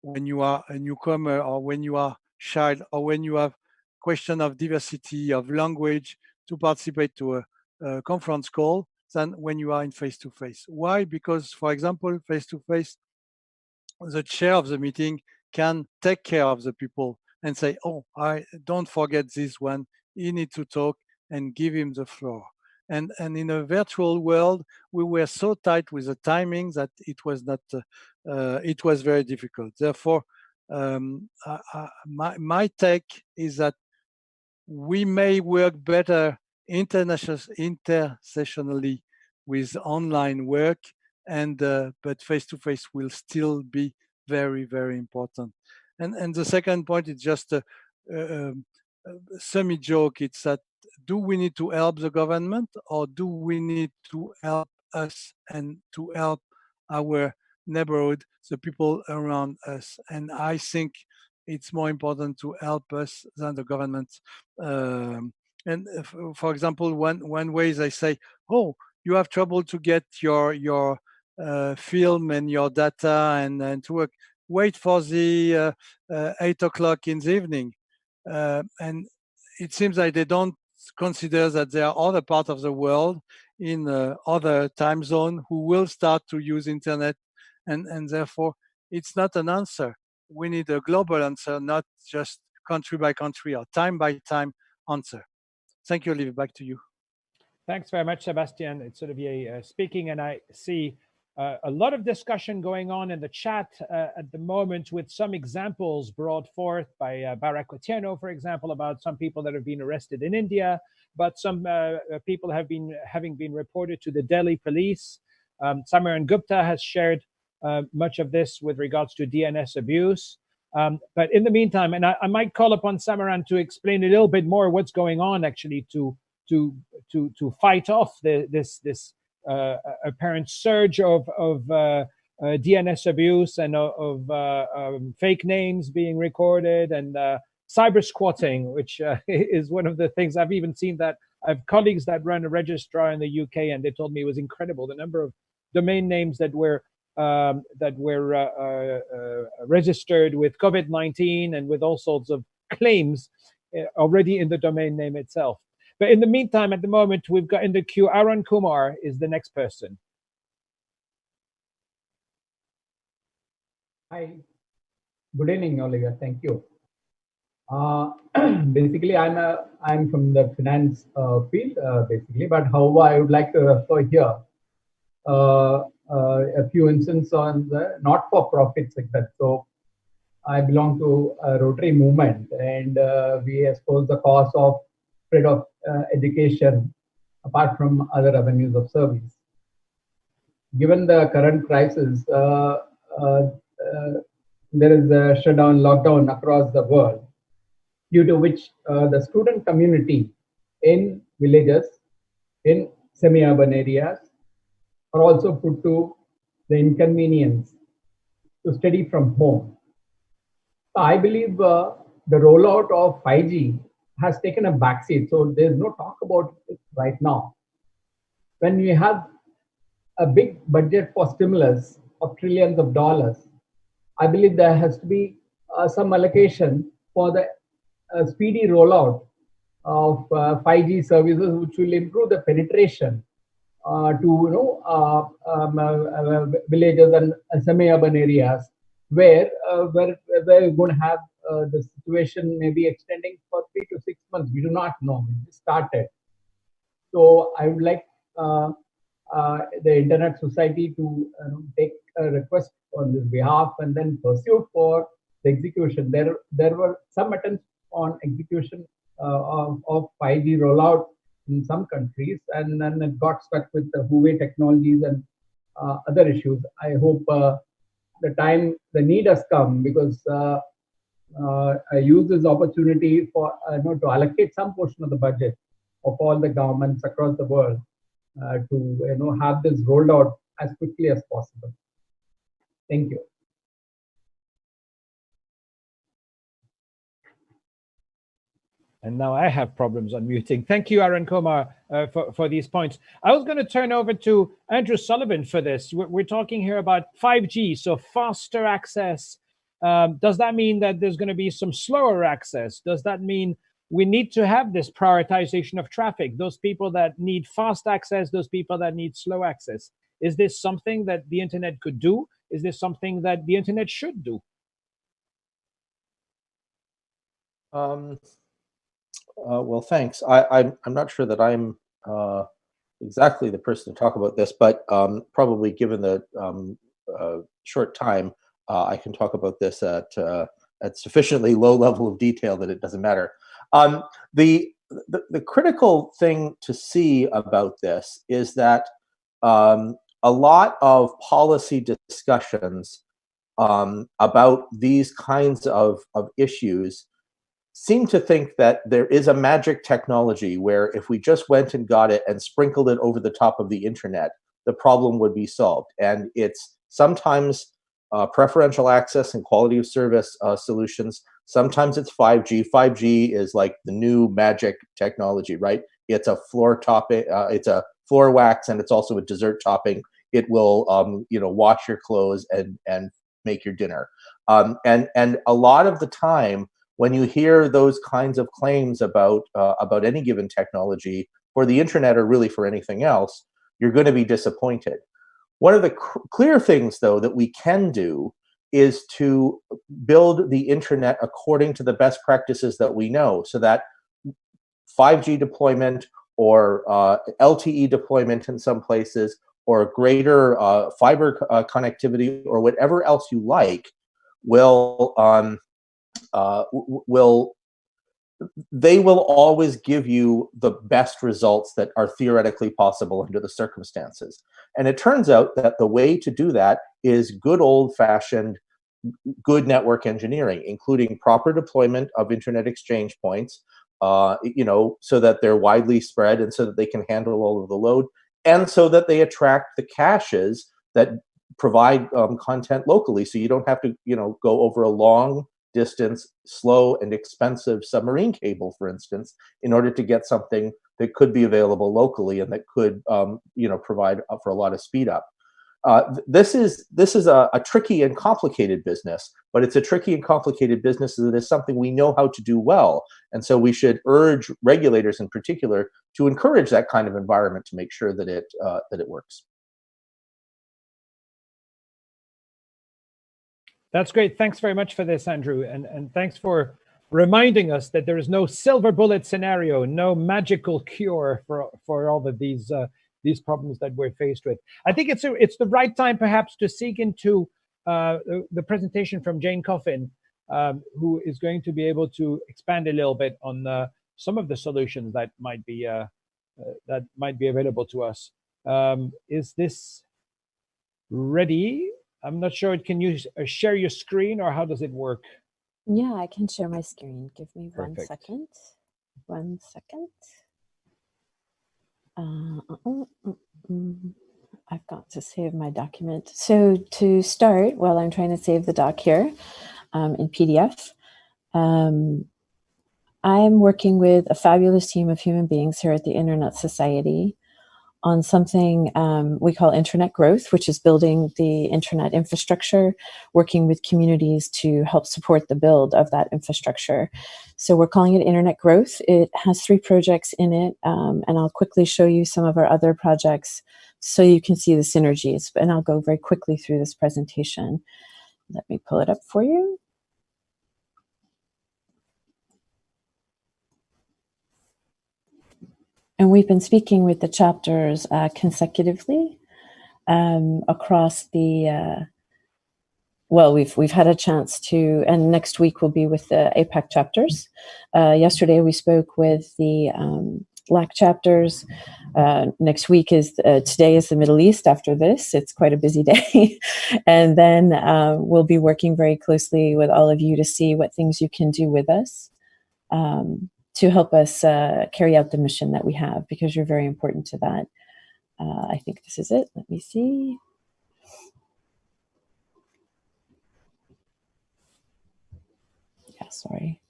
when you are a newcomer or when you are child or when you have question of diversity of language to participate to a conference call than when you are in face-to-face. Why? Because, for example, face-to-face, the chair of the meeting can take care of the people and say, oh, I don't forget this one, you need to talk, and give him the floor. And in a virtual world, we were so tight with the timing that it was not, it was very difficult. Therefore, my take is that we may work better intersessionally with online work, and but face-to-face will still be very, very important. And the second point is just a semi-joke. It's that, do we need to help the government, or do we need to help us and to help our neighborhood, the people around us? And I think it's more important to help us than the government. And for example, one way they say, oh, you have trouble to get your film and your data and to work. Wait for the 8 o'clock in the evening. And it seems like they don't consider that there are other parts of the world in other time zone who will start to use internet, and therefore it's not an answer. We need a global answer, not just country by country or time by time answer. Thank you, Olivier. Back to you. Thanks very much, Sebastian. It's Olivier speaking, and I see a lot of discussion going on in the chat at the moment, with some examples brought forth by Barack Otieno, for example, about some people that have been arrested in India, but some people having been reported to the Delhi police. Samaran Gupta has shared much of this with regards to DNS abuse. But in the meantime, and I might call upon Samaran to explain a little bit more what's going on actually to fight off this apparent surge of DNS abuse and of fake names being recorded, and cyber squatting, which is one of the things I've even seen. That I have colleagues that run a registrar in the UK, and they told me it was incredible the number of domain names that were registered with COVID-19 and with all sorts of claims already in the domain name itself. But in the meantime, at the moment, we've got in the queue, Arun Kumar is the next person. Hi. Good evening, Olivia. Thank you. Basically, I'm from the finance field, basically, but however, I would like to refer here a few instances on the not-for-profit segment. So I belong to a Rotary movement, and we expose the cost of spread of education apart from other avenues of service. Given the current crisis, there is a shutdown, lockdown across the world, due to which the student community in villages, in semi-urban areas, are also put to the inconvenience to study from home. I believe the rollout of 5G has taken a backseat, so there's no talk about it right now. When we have a big budget for stimulus of trillions of dollars, I believe there has to be some allocation for the speedy rollout of 5G services, which will improve the penetration to villages and semi-urban areas where we're going to have the situation maybe extending for 3 to 6 months. We do not know. We just started. So I would like the Internet Society to take a request on this behalf and then pursue for the execution. There were some attempts on execution of 5G rollout in some countries, and then it got stuck with the Huawei technologies and other issues. I hope the need has come, because I use this opportunity for to allocate some portion of the budget of all the governments across the world to have this rolled out as quickly as possible. Thank you. And now I have problems unmuting. Thank you, Arun Kumar, for these points. I was going to turn over to Andrew Sullivan for this. We're talking here about 5G, so faster access. Does that mean that there's going to be some slower access? Does that mean we need to have this prioritization of traffic? Those people that need fast access, those people that need slow access. Is this something that the internet could do? Is this something that the internet should do? Well, thanks. I'm not sure that I'm exactly the person to talk about this, but probably given the short time, I can talk about this at sufficiently low level of detail that it doesn't matter. The critical thing to see about this is that a lot of policy discussions about these kinds of issues seem to think that there is a magic technology where if we just went and got it and sprinkled it over the top of the internet, the problem would be solved. And it's sometimes preferential access and quality of service solutions. Sometimes it's 5G. 5G is like the new magic technology, right? It's a floor topping, it's a floor wax, and it's also a dessert topping. It will, wash your clothes and make your dinner. And a lot of the time, when you hear those kinds of claims about any given technology, for the internet or really for anything else, you're going to be disappointed. One of the clear things, though, that we can do is to build the internet according to the best practices that we know, so that 5G deployment or LTE deployment in some places, or greater fiber connectivity, or whatever else you like, they will always give you the best results that are theoretically possible under the circumstances. And it turns out that the way to do that is good old-fashioned good network engineering, including proper deployment of internet exchange points, so that they're widely spread and so that they can handle all of the load, and so that they attract the caches that provide content locally, so you don't have to go over a long distance, slow and expensive submarine cable, for instance, in order to get something that could be available locally and that could provide for a lot of speed up. This is a tricky and complicated business, but it's a tricky and complicated business that is something we know how to do well, and so we should urge regulators in particular to encourage that kind of environment to make sure that it works. That's great. Thanks very much for this, Andrew, and thanks for reminding us that there is no silver bullet scenario, no magical cure for all of these problems that we're faced with. I think it's the right time, perhaps, to seek into the presentation from Jane Coffin, who is going to be able to expand a little bit on some of the solutions that might be available to us. Is this ready? I'm not sure. Can you share your screen, or how does it work? Yeah, I can share my screen. Give me Perfect. 1 second. 1 second. I've got to save my document. So to start, while I'm trying to save the doc here in PDF, I'm working with a fabulous team of human beings here at the Internet Society on something we call internet growth, which is building the internet infrastructure, working with communities to help support the build of that infrastructure. So we're calling it internet growth. It has 3 projects in it, and I'll quickly show you some of our other projects so you can see the synergies, and I'll go very quickly through this presentation. Let me pull it up for you. And we've been speaking with the chapters consecutively across the, we've had a chance to, and next week we'll be with the APAC chapters. Yesterday we spoke with the LAC chapters. Next week today is the Middle East. After this, it's quite a busy day. And then we'll be working very closely with all of you to see what things you can do with us. To help us carry out the mission that we have, because you're very important to that. I think this is it. Let me see. Yeah, sorry.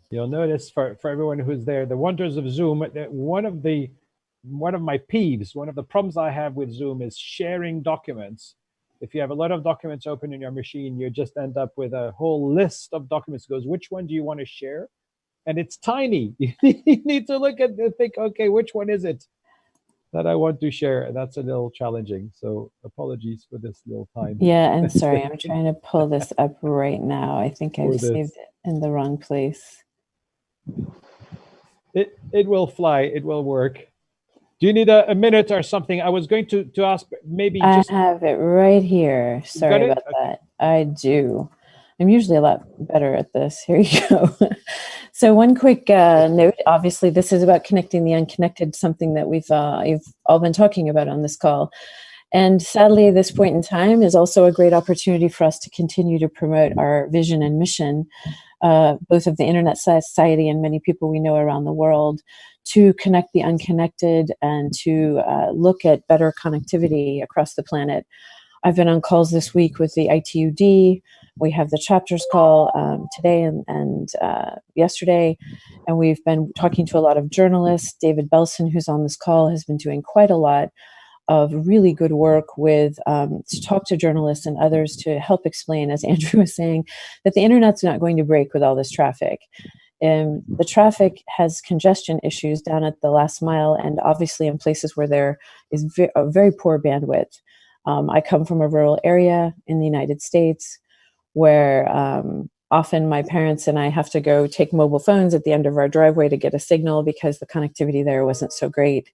You'll notice for everyone who's there, the wonders of Zoom. One of my peeves, one of the problems I have with Zoom is sharing documents. If you have a lot of documents open in your machine, you just end up with a whole list of documents. It goes, which one do you want to share? And it's tiny. You need to look at and think, okay, which one is it that I want to share? That's a little challenging. So apologies for this little time. Yeah, and sorry, I'm trying to pull this up right now. I think I've saved it in the wrong place. It will fly. It will work. Do you need a minute or something? I was going to ask maybe just... I have it right here. Sorry about that. I do. I'm usually a lot better at this. Here you go. So one quick note, obviously this is about connecting the unconnected, something that we've all been talking about on this call. And sadly, this point in time is also a great opportunity for us to continue to promote our vision and mission, both of the Internet Society and many people we know around the world, to connect the unconnected and to look at better connectivity across the planet. I've been on calls this week with the ITUD. We have the chapters call today and yesterday, and we've been talking to a lot of journalists. David Belson, who's on this call, has been doing quite a lot of really good work with to talk to journalists and others to help explain, as Andrew was saying, that the internet's not going to break with all this traffic. The traffic has congestion issues down at the last mile, and obviously in places where there is a very poor bandwidth. I come from a rural area in the United States where often my parents and I have to go take mobile phones at the end of our driveway to get a signal because the connectivity there wasn't so great.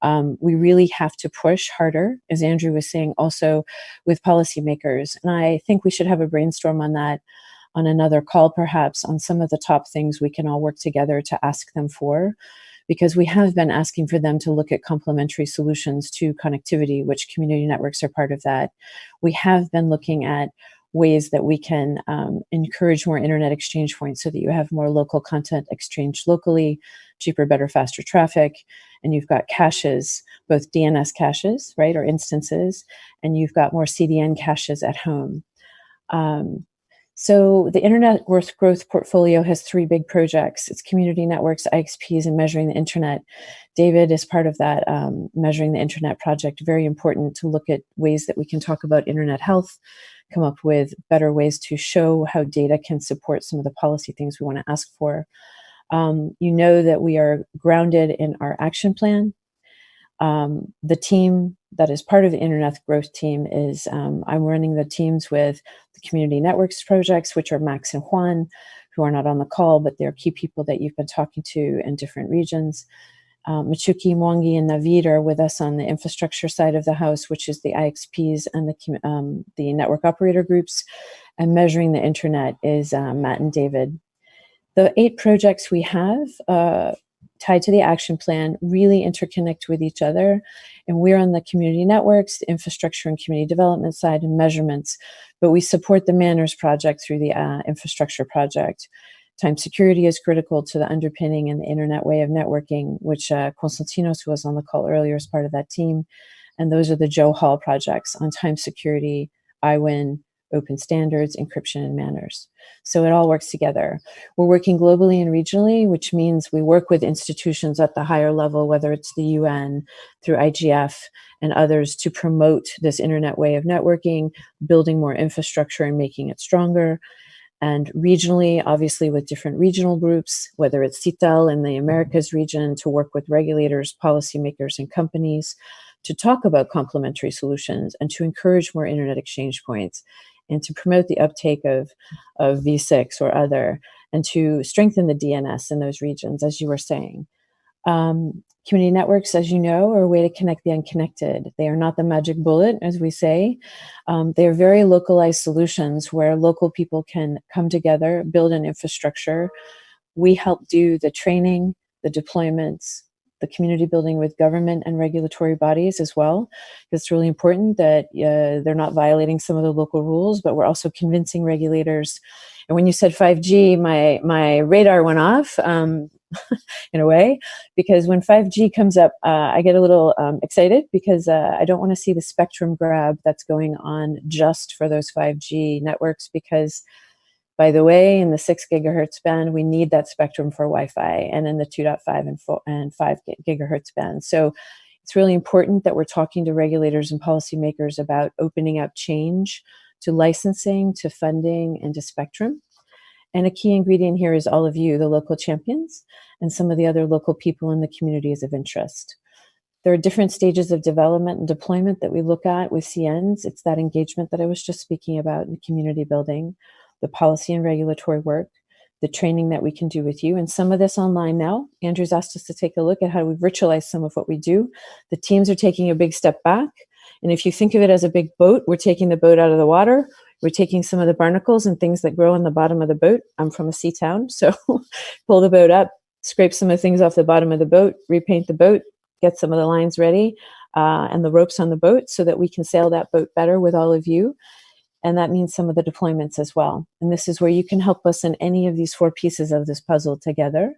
We really have to push harder, as Andrew was saying, also with policymakers. And I think we should have a brainstorm on that on another call, perhaps, on some of the top things we can all work together to ask them for, because we have been asking for them to look at complementary solutions to connectivity, which community networks are part of that. We have been looking at ways that we can encourage more internet exchange points so that you have more local content exchanged locally, cheaper, better, faster traffic, and you've got caches, both DNS caches, right, or instances, and you've got more CDN caches at home. So the Internet Growth Portfolio has 3 big projects. It's community networks, IXPs, and measuring the internet. David is part of that measuring the internet project. Very important to look at ways that we can talk about internet health, come up with better ways to show how data can support some of the policy things we want to ask for. You know that we are grounded in our action plan. The team that is part of the Internet Growth Team is, I'm running the teams with the Community Networks projects, which are Max and Juan, who are not on the call, but they're key people that you've been talking to in different regions. Machuki, Mwangi, and Navid are with us on the infrastructure side of the house, which is the IXPs and the network operator groups. And measuring the internet is Matt and David. The 8 projects we have tied to the action plan really interconnect with each other. And we're on the community networks, the infrastructure and community development side, and measurements. But we support the Manners project through the infrastructure project. Time security is critical to the underpinning and the internet way of networking, which Konstantinos, who was on the call earlier, is part of that team. And those are the Joe Hall projects on time security, IWIN, open standards, encryption, and manners. So it all works together. We're working globally and regionally, which means we work with institutions at the higher level, whether it's the UN, through IGF, and others, to promote this internet way of networking, building more infrastructure and making it stronger. And regionally, obviously with different regional groups, whether it's CITEL in the Americas region, to work with regulators, policymakers, and companies to talk about complementary solutions and to encourage more internet exchange points and to promote the uptake of V6 or other, and to strengthen the DNS in those regions, as you were saying. Community networks, as you know, are a way to connect the unconnected. They are not the magic bullet, as we say. They are very localized solutions where local people can come together, build an infrastructure. We help do the training, the deployments, the community building with government and regulatory bodies as well. It's really important that they're not violating some of the local rules, but we're also convincing regulators. And when you said 5G, my radar went off in a way, because when 5G comes up, I get a little excited because I don't want to see the spectrum grab that's going on just for those 5G networks, because by the way, in the 6 gigahertz band, we need that spectrum for Wi-Fi, and in the 2.5 and 5 gigahertz band. So it's really important that we're talking to regulators and policymakers about opening up change to licensing, to funding, and to spectrum. And a key ingredient here is all of you, the local champions, and some of the other local people in the communities of interest. There are different stages of development and deployment that we look at with CNs. It's that engagement that I was just speaking about in the community building, the policy and regulatory work, the training that we can do with you, and some of this online now. Andrew's asked us to take a look at how we virtualize some of what we do. The teams are taking a big step back. And if you think of it as a big boat, we're taking the boat out of the water. We're taking some of the barnacles and things that grow on the bottom of the boat. I'm from a sea town, so pull the boat up, scrape some of the things off the bottom of the boat, repaint the boat, get some of the lines ready and the ropes on the boat so that we can sail that boat better with all of you. And that means some of the deployments as well. And this is where you can help us in any of these 4 pieces of this puzzle together.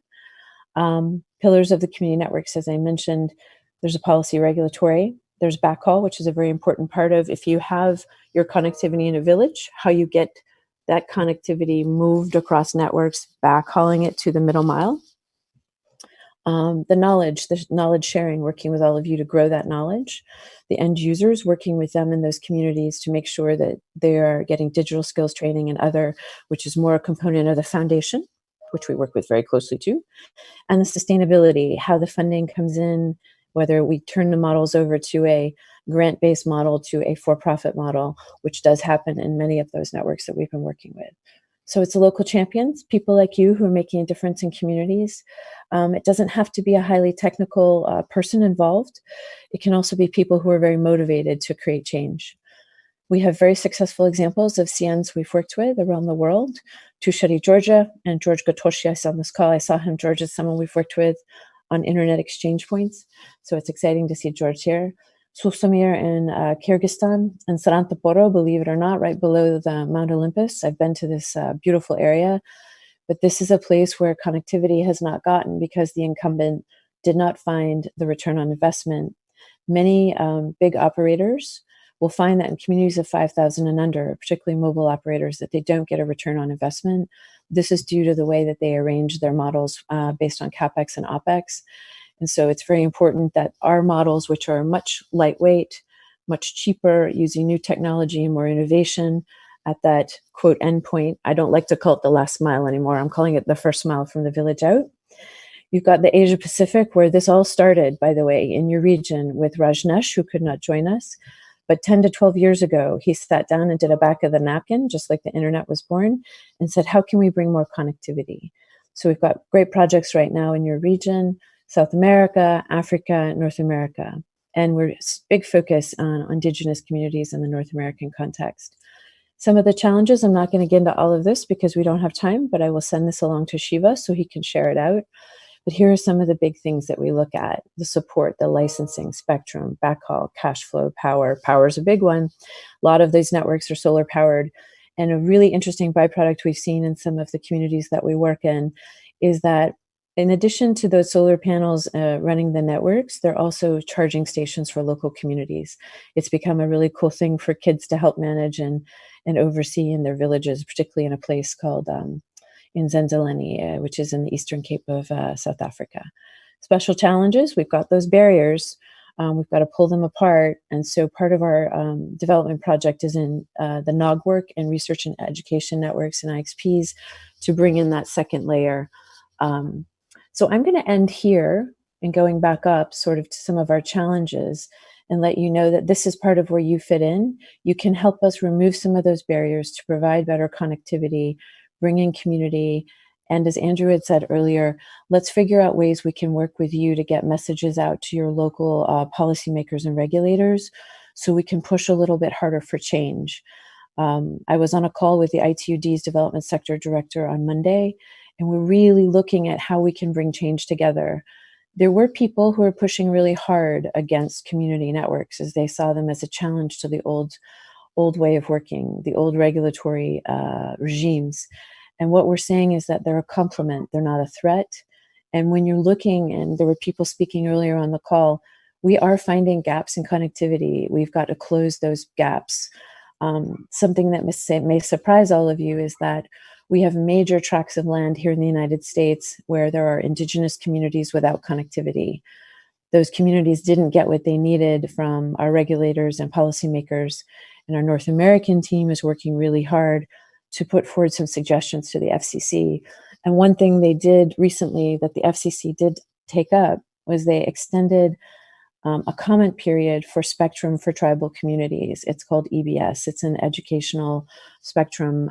Pillars of the community networks, as I mentioned, there's a policy regulatory, there's backhaul, which is a very important part of if you have your connectivity in a village, how you get that connectivity moved across networks, backhauling it to the middle mile. The knowledge sharing, working with all of you to grow that knowledge. The end users, working with them in those communities to make sure that they are getting digital skills training and other, which is more a component of the foundation. which we work with very closely too, and the sustainability, how the funding comes in, whether we turn the models over to a grant-based model to a for-profit model, which does happen in many of those networks that we've been working with. So it's local champions, people like you who are making a difference in communities. It doesn't have to be a highly technical person involved. It can also be people who are very motivated to create change. We have very successful examples of CNs we've worked with around the world. Tushari Georgia and George Gatoshi, I saw on this call. I saw him. George is someone we've worked with on internet exchange points. So it's exciting to see George here. Sulsamir in Kyrgyzstan and Sarantaporo, believe it or not, right below the Mount Olympus. I've been to this beautiful area, but this is a place where connectivity has not gotten because the incumbent did not find the return on investment. Many big operators will find that in communities of 5,000 and under, particularly mobile operators, that they don't get a return on investment. This is due to the way that they arrange their models based on CapEx and OpEx. And so it's very important that our models, which are much lightweight, much cheaper, using new technology and more innovation at that quote endpoint. I don't like to call it the last mile anymore. I'm calling it the first mile from the village out. You've got the Asia Pacific, where this all started, by the way, in your region with Rajneesh, who could not join us. But 10 to 12 years ago, he sat down and did a back of the napkin, just like the internet was born, and said, how can we bring more connectivity? So we've got great projects right now in your region, South America, Africa, North America. And we're big focus on indigenous communities in the North American context. Some of the challenges, I'm not going to get into all of this because we don't have time, but I will send this along to Shiva so he can share it out. But here are some of the big things that we look at: the support, the licensing, spectrum, backhaul, cash flow, power. Power is a big one. A lot of these networks are solar powered. And a really interesting byproduct we've seen in some of the communities that we work in is that in addition to those solar panels running the networks, they're also charging stations for local communities. It's become a really cool thing for kids to help manage and oversee in their villages, particularly in a place called in Zenzaleni, which is in the Eastern Cape of South Africa. Special challenges, we've got those barriers. We've got to pull them apart. And so part of our development project is in the NOG work and research and education networks and IXPs to bring in that second layer. So I'm going to end here and going back up sort of to some of our challenges and let you know that this is part of where you fit in. You can help us remove some of those barriers to provide better connectivity, bring in community. And as Andrew had said earlier, let's figure out ways we can work with you to get messages out to your local policymakers and regulators so we can push a little bit harder for change. I was on a call with the ITUD's development sector director on Monday, and we're really looking at how we can bring change together. There were people who were pushing really hard against community networks as they saw them as a challenge to the old way of working, the old regulatory regimes. And what we're saying is that they're a complement, they're not a threat. And when you're looking, and there were people speaking earlier on the call, we are finding gaps in connectivity. We've got to close those gaps. Something that may surprise all of you is that we have major tracts of land here in the United States where there are indigenous communities without connectivity. Those communities didn't get what they needed from our regulators and policymakers. And our North American team is working really hard to put forward some suggestions to the FCC. And one thing they did recently that the FCC did take up was they extended a comment period for spectrum for tribal communities. It's called EBS. It's an educational spectrum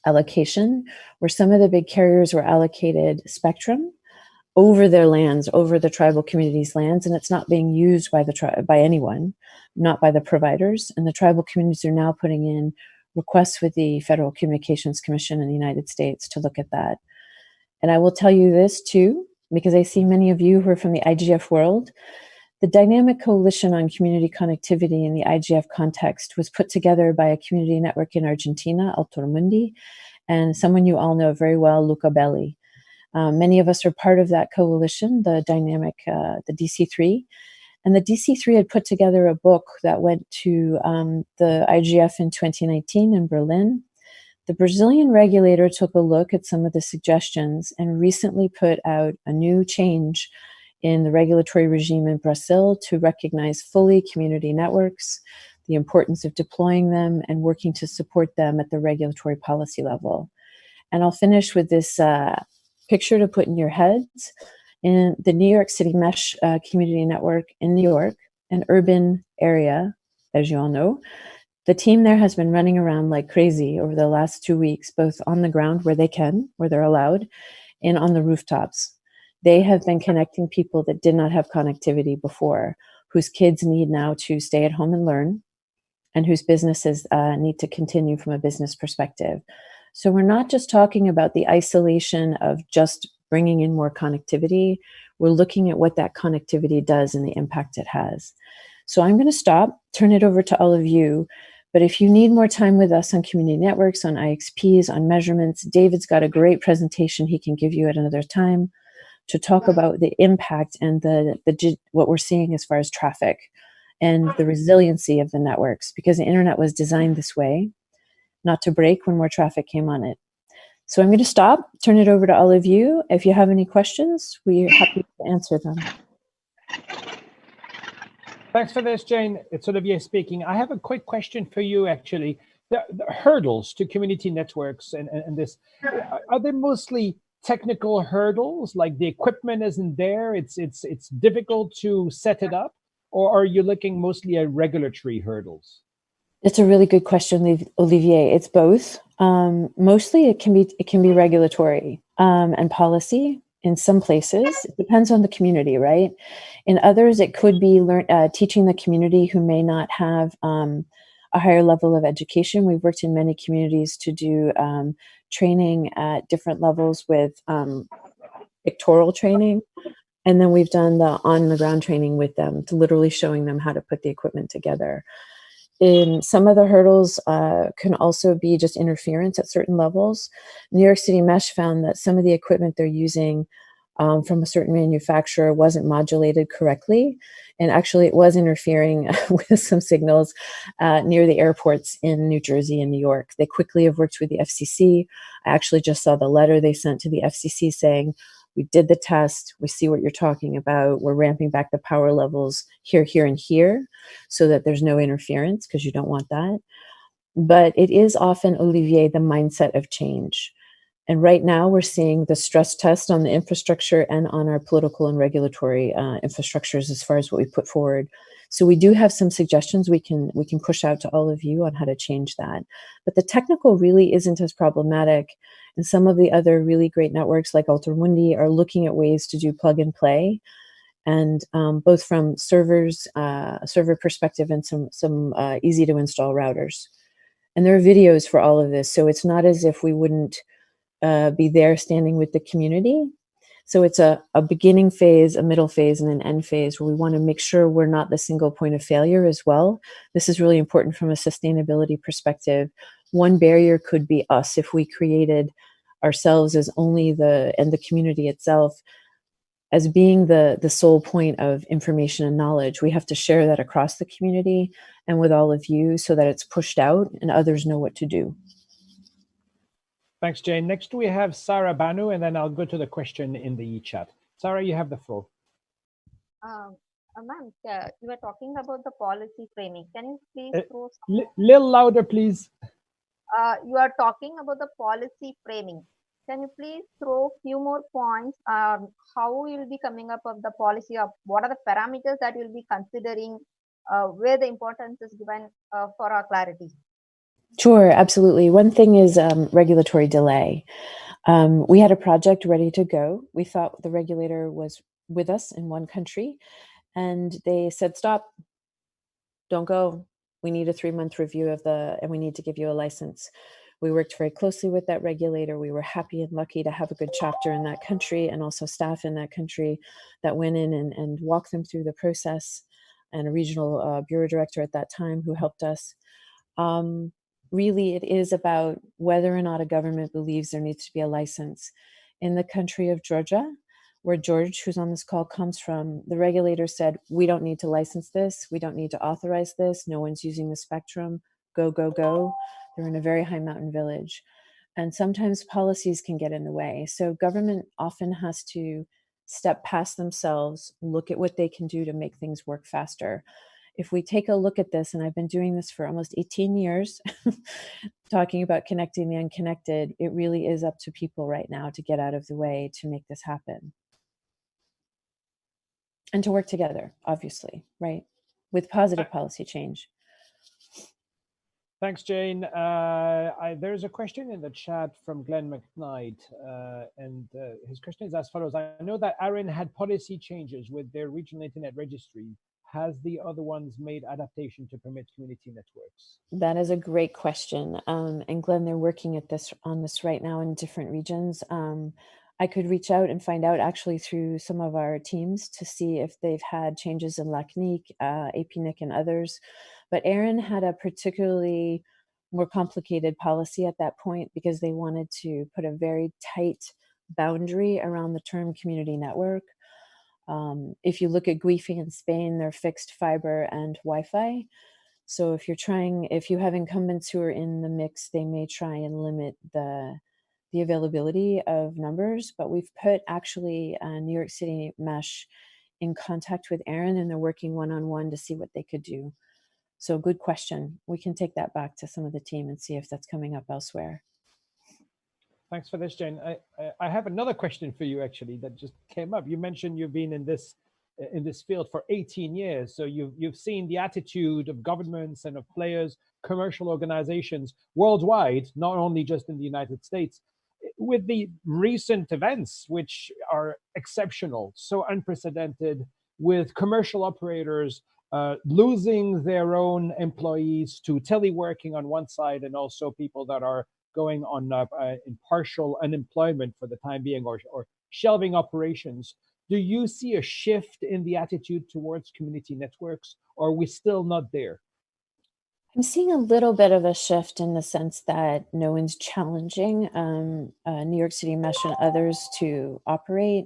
allocation where some of the big carriers were allocated spectrum over their lands, over the tribal communities' lands, and it's not being used by by anyone, not by the providers. And the tribal communities are now putting in requests with the Federal Communications Commission in the United States to look at that. And I will tell you this too, because I see many of you who are from the IGF world. The Dynamic Coalition on Community Connectivity in the IGF context was put together by a community network in Argentina, Altor Mundi, and someone you all know very well, Luca Belli. Many of us are part of that coalition, the DC3. And the DC3 had put together a book that went to the IGF in 2019 in Berlin. The Brazilian regulator took a look at some of the suggestions and recently put out a new change in the regulatory regime in Brazil to recognize fully community networks, the importance of deploying them and working to support them at the regulatory policy level. And I'll finish with this picture to put in your heads. In the New York City Mesh Community Network in New York, an urban area, as you all know, the team there has been running around like crazy over the last 2 weeks, both on the ground where they can, where they're allowed, and on the rooftops. They have been connecting people that did not have connectivity before, whose kids need now to stay at home and learn, and whose businesses need to continue from a business perspective. So we're not just talking about the isolation of just bringing in more connectivity. We're looking at what that connectivity does and the impact it has. So I'm going to stop, turn it over to all of you. But if you need more time with us on community networks, on IXPs, on measurements, David's got a great presentation he can give you at another time to talk about the impact and what we're seeing as far as traffic and the resiliency of the networks, because the internet was designed this way, not to break when more traffic came on it. So I'm going to stop, turn it over to all of you. If you have any questions, we're happy to answer them. Thanks for this, Jane. It's Olivier speaking. I have a quick question for you, actually. The hurdles to community networks and this, are they mostly technical hurdles, like the equipment isn't there, it's difficult to set it up, or are you looking mostly at regulatory hurdles? It's a really good question, Olivier. It's both. Mostly it can be regulatory and policy. In some places, it depends on the community, right? In others, it could be teaching the community who may not have a higher level of education. We've worked in many communities to do training at different levels with pictorial training. And then we've done the on-the-ground training with them, to literally showing them how to put the equipment together. In some of the hurdles can also be just interference at certain levels. New York City Mesh found that some of the equipment they're using from a certain manufacturer wasn't modulated correctly. And actually it was interfering with some signals near the airports in New Jersey and New York. They quickly have worked with the FCC. I actually just saw the letter they sent to the FCC saying, we did the test, we see what you're talking about, we're ramping back the power levels here, here, and here, so that there's no interference, because you don't want that. But it is often, Olivier, the mindset of change. And right now we're seeing the stress test on the infrastructure and on our political and regulatory infrastructures as far as what we put forward. So we do have some suggestions we can push out to all of you on how to change that. But the technical really isn't as problematic. And some of the other really great networks like Altermundi are looking at ways to do plug and play, and both from server perspective and some easy to install routers. And there are videos for all of this, so it's not as if we wouldn't be there standing with the community. So it's a beginning phase, a middle phase, and an end phase where we want to make sure we're not the single point of failure as well. This is really important from a sustainability perspective. One barrier could be us. If we created ourselves as only and the community itself as being the sole point of information and knowledge, we have to share that across the community and with all of you so that it's pushed out and others know what to do. Thanks, Jane. Next, we have Sarah Banu, and then I'll go to the question in the chat. Sarah, you have the floor. Ma'am, you were talking about the policy framing. Can you please throw little louder, please? You are talking about the policy framing. Can you please throw a few more points on how you will be coming up with the policy, of what are the parameters that you'll be considering, where the importance is given for our clarity? Sure, absolutely. One thing is regulatory delay. We had a project ready to go. We thought the regulator was with us in one country, and they said, stop, don't go. We need a 3-month review and we need to give you a license. We worked very closely with that regulator. We were happy and lucky to have a good chapter in that country and also staff in that country that went in and walked them through the process, and a regional bureau director at that time who helped us. Really, it is about whether or not a government believes there needs to be a license. In the country of Georgia, where George, who's on this call, comes from, the regulator said, we don't need to license this. We don't need to authorize this. No one's using the spectrum. Go, go, go. They're in a very high mountain village. And sometimes policies can get in the way. So government often has to step past themselves, look at what they can do to make things work faster. if we take a look at this, and I've been doing this for almost 18 years, talking about connecting the unconnected, it really is up to people right now to get out of the way to make this happen. And to work together, obviously, right? With positive policy change. Thanks, Jane. There's a question in the chat from Glenn McKnight, and his question is as follows. I know that ARIN had policy changes with their regional internet registry. Has the other ones made adaptation to permit community networks? That is a great question. And Glenn, they're working at on this right now in different regions. I could reach out and find out actually through some of our teams to see if they've had changes in LACNIC, APNIC, and others. But ARIN had a particularly more complicated policy at that point because they wanted to put a very tight boundary around the term community network. If you look at Guifi in Spain, they're fixed fiber and Wi-Fi. So if you have incumbents who are in the mix, they may try and limit the availability of numbers. But we've put actually New York City Mesh in contact with ARIN, and they're working one-on-one to see what they could do. So good question. We can take that back to some of the team and see if that's coming up elsewhere. Thanks for this, Jane. I have another question for you actually that just came up. You mentioned you've been in this field for 18 years. So you've seen the attitude of governments and of players, commercial organizations worldwide, not only just in the United States. With the recent events, which are exceptional, so unprecedented, with commercial operators losing their own employees to teleworking on one side, and also people that are going on in partial unemployment for the time being, or shelving operations. Do you see a shift in the attitude towards community networks, or are we still not there? I'm seeing a little bit of a shift in the sense that no one's challenging New York City Mesh and others to operate.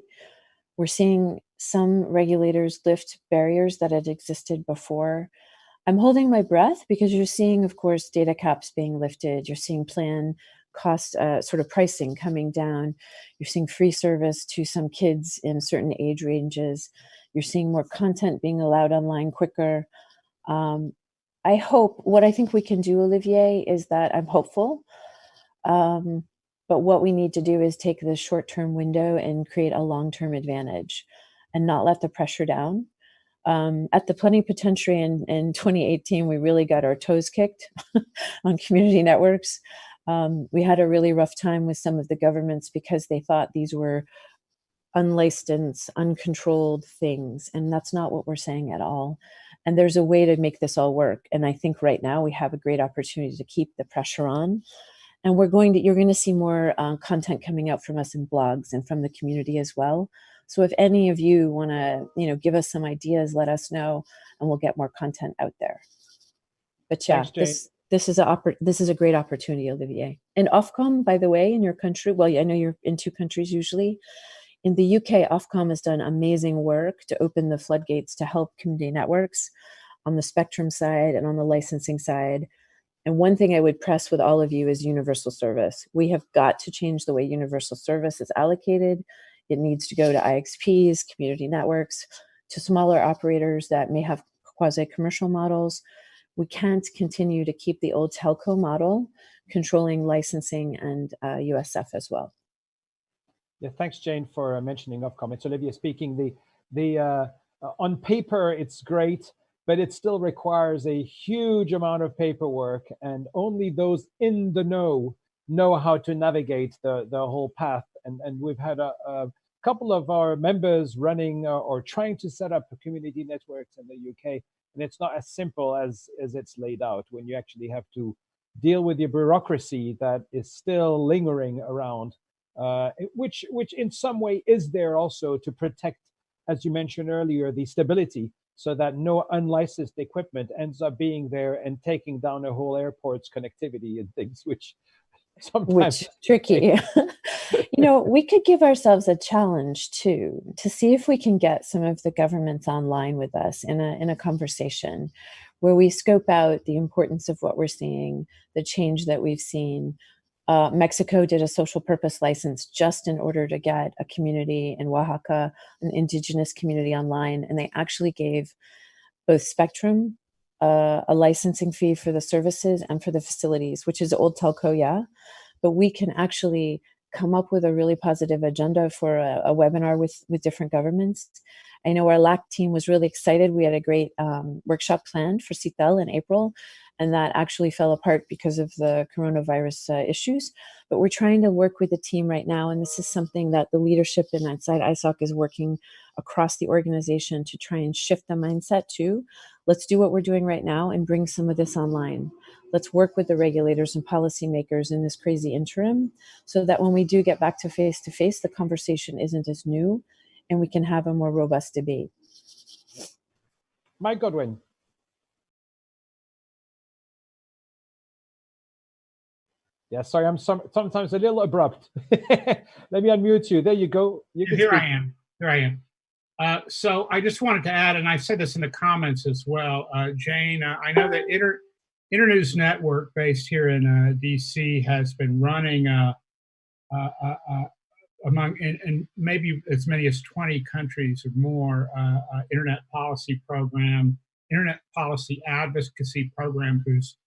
We're seeing some regulators lift barriers that had existed before. I'm holding my breath because you're seeing, of course, data caps being lifted. You're seeing plan cost sort of pricing coming down. You're seeing free service to some kids in certain age ranges. You're seeing more content being allowed online quicker. I hope, what I think we can do, Olivier, is that I'm hopeful. But what we need to do is take this short-term window and create a long-term advantage and not let the pressure down. At the Plenipotentiary in 2018, we really got our toes kicked on community networks. We had a really rough time with some of the governments because they thought these were unlicensed, uncontrolled things. And that's not what we're saying at all. And there's a way to make this all work. And I think right now we have a great opportunity to keep the pressure on. And you're going to see more content coming out from us in blogs and from the community as well. So if any of you want to, give us some ideas, let us know, and we'll get more content out there. But yeah, Thanks, this is a great opportunity, Olivier. And Ofcom, by the way, in your country, well, I know you're in 2 countries usually. In the UK, Ofcom has done amazing work to open the floodgates to help community networks on the spectrum side and on the licensing side. And one thing I would press with all of you is universal service. We have got to change the way universal service is allocated. It needs to go to IXPs, community networks, to smaller operators that may have quasi-commercial models. We can't continue to keep the old telco model controlling licensing and USF as well. Yeah, thanks, Jane, for mentioning Ofcom. It's Olivia speaking. On paper, it's great, but it still requires a huge amount of paperwork, and only those in the know how to navigate the whole path. And we've had a couple of our members running or trying to set up community networks in the UK, and it's not as simple as it's laid out when you actually have to deal with the bureaucracy that is still lingering around, which in some way is there also to protect, as you mentioned earlier, the stability, so that no unlicensed equipment ends up being there and taking down a whole airport's connectivity and things, which sometimes tricky. We could give ourselves a challenge too, to see if we can get some of the governments online with us in a conversation where we scope out the importance of what we're seeing, the change that we've seen. Mexico did a social purpose license just in order to get a community in Oaxaca, an indigenous community online, and they actually gave both spectrum a licensing fee for the services and for the facilities, which is old telco, yeah. But we can actually come up with a really positive agenda for a webinar with different governments. I know our LAC team was really excited. We had a great workshop planned for CITEL in April, and that actually fell apart because of the coronavirus issues. But we're trying to work with the team right now, and this is something that the leadership inside ISOC is working across the organization to try and shift the mindset to. Let's do what we're doing right now and bring some of this online. Let's work with the regulators and policymakers in this crazy interim so that when we do get back to face, the conversation isn't as new and we can have a more robust debate. Mike Godwin. Yeah, sorry, I'm sometimes a little abrupt. Let me unmute you. There you go. Here I am. So I just wanted to add, and I said this in the comments as well, Jane, I know that Internews Network based here in DC has been running in maybe as many as 20 countries or more, internet policy advocacy program whose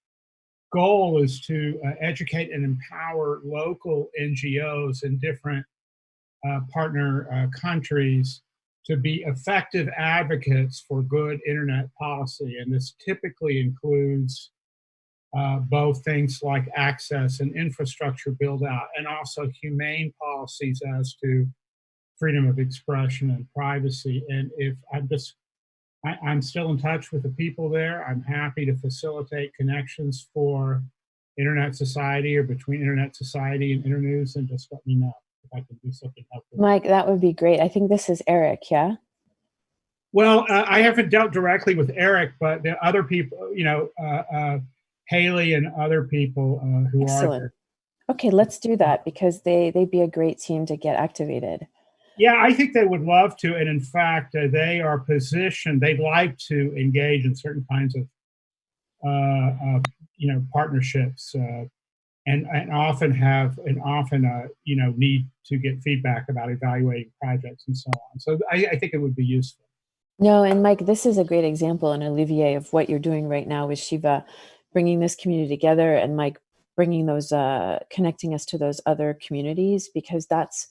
goal is to educate and empower local NGOs in different partner countries to be effective advocates for good internet policy. And this typically includes both things like access and infrastructure build out, and also humane policies as to freedom of expression and privacy. And if I'm still in touch with the people there, I'm happy to facilitate connections for Internet Society or between Internet Society and Internews, and just let me know if I can do something helpful. Mike, that would be great. I think this is Eric, yeah? Well, I haven't dealt directly with Eric, but the other people, Haley and other people who Excellent. are there. Okay, let's do that because they'd be a great team to get activated. Yeah, I think they would love to. And in fact, they are positioned, they'd like to engage in certain kinds of, partnerships and often need to get feedback about evaluating projects and so on. So I think it would be useful. No, and Mike, this is a great example, and Olivier, of what you're doing right now with Shiva, bringing this community together, and Mike, bringing those, connecting us to those other communities, because that's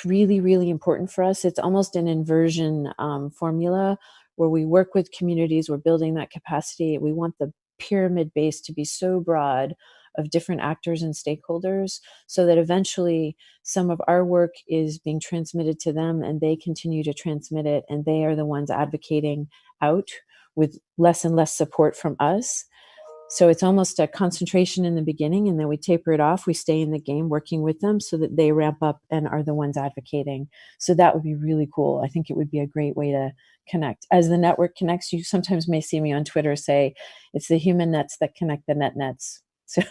really, really important for us. It's almost an inversion formula where we work with communities, we're building that capacity. We want the pyramid base to be so broad of different actors and stakeholders so that eventually some of our work is being transmitted to them and they continue to transmit it, and they are the ones advocating out with less and less support from us. So it's almost a concentration in the beginning, and then we taper it off. We stay in the game working with them so that they ramp up and are the ones advocating. So that would be really cool. I think it would be a great way to connect. As the network connects, you sometimes may see me on Twitter say, it's the human nets that connect the net nets. So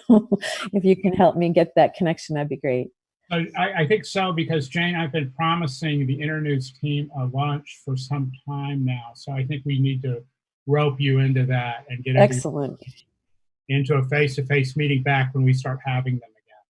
if you can help me get that connection, that'd be great. I think so, because Jane, I've been promising the Internews team a lunch for some time now. So I think we need to rope you into that and get excellent into a face-to-face meeting back when we start having them again.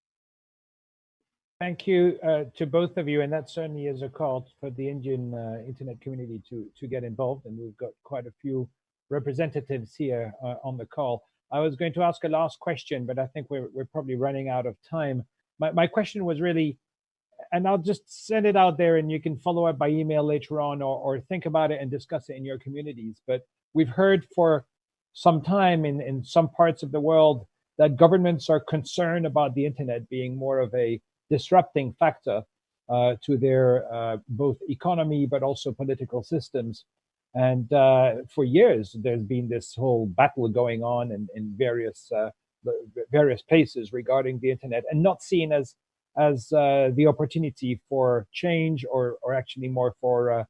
Thank you to both of you, and that certainly is a call for the Indian internet community to get involved, and we've got quite a few representatives here on the call. I was going to ask a last question, but I think we're probably running out of time. My question was really, and I'll just send it out there and you can follow up by email later on, or think about it and discuss it in your communities. But we've heard for some time in some parts of the world that governments are concerned about the internet being more of a disrupting factor to their both economy but also political systems. And for years, there's been this whole battle going on in various places regarding the internet, and not seen as the opportunity for change or actually more for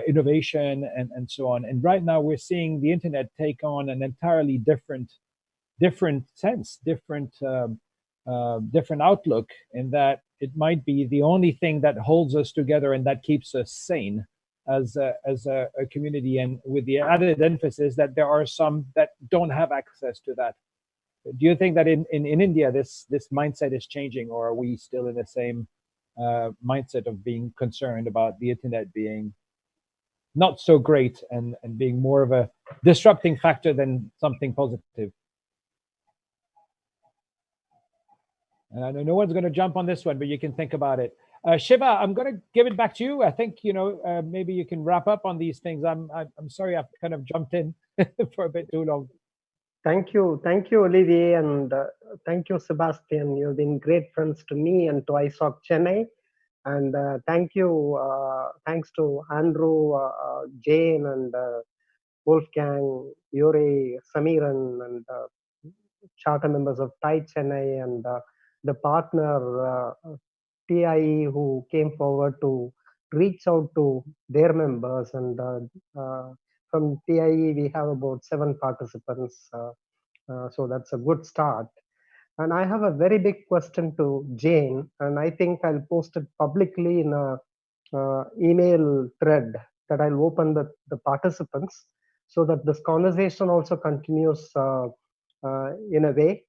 innovation and so on. And right now, we're seeing the internet take on an entirely different sense, different outlook, in that it might be the only thing that holds us together and that keeps us sane as a community, and with the added emphasis that there are some that don't have access to that. Do you think that in India this mindset is changing, or are we still in the same mindset of being concerned about the internet being not so great and being more of disrupting factor than something positive. And I know no one's going to jump on this one, but you can think about it. Shiva, I'm going to give it back to you. I think maybe you can wrap up on these things. I'm sorry I've kind of jumped in for a bit too long. Thank you, Olivier, and thank you, Sebastian. You've been great friends to me and to ISOC Chennai. And thanks to Andrew, Jane, and Wolfgang, Yuri, Samiran, and charter members of TIE Chennai, and the partner TIE who came forward to reach out to their members. And from TIE, we have about 7 participants. So that's a good start. And I have a very big question to Jane, and I think I'll post it publicly in a email thread that I'll open the participants, so that this conversation also continues in a way.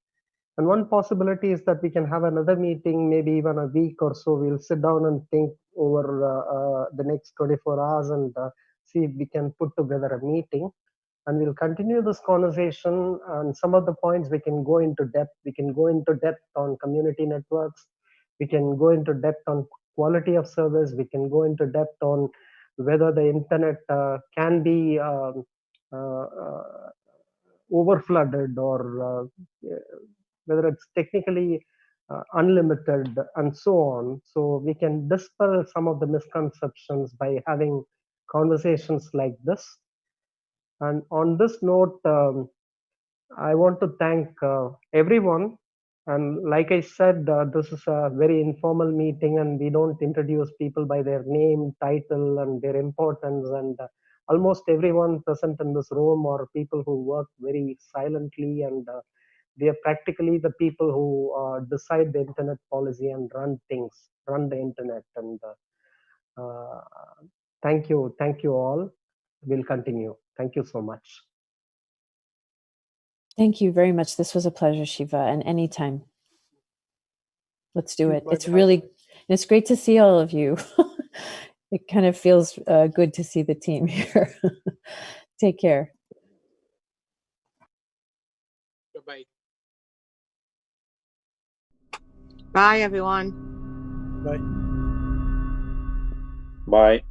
And one possibility is that we can have another meeting, maybe even a week or so. We'll sit down and think over the next 24 hours and see if we can put together a meeting. And we'll continue this conversation. And some of the points we can go into depth. We can go into depth on community networks. We can go into depth on quality of service. We can go into depth on whether the internet can be overflooded, or whether it's technically unlimited, and so on. So we can dispel some of the misconceptions by having conversations like this. And on this note, I want to thank everyone. And like I said, this is a very informal meeting, and we don't introduce people by their name, title, and their importance. And almost everyone present in this room are people who work very silently, and they are practically the people who decide the internet policy and run the internet. And thank you all. We'll continue. Thank you so much. Thank you very much. This was a pleasure, Shiva, and anytime. Let's do it. It's great to see all of you. It kind of feels good to see the team here. Take care. Bye. Bye, everyone. Bye. Bye.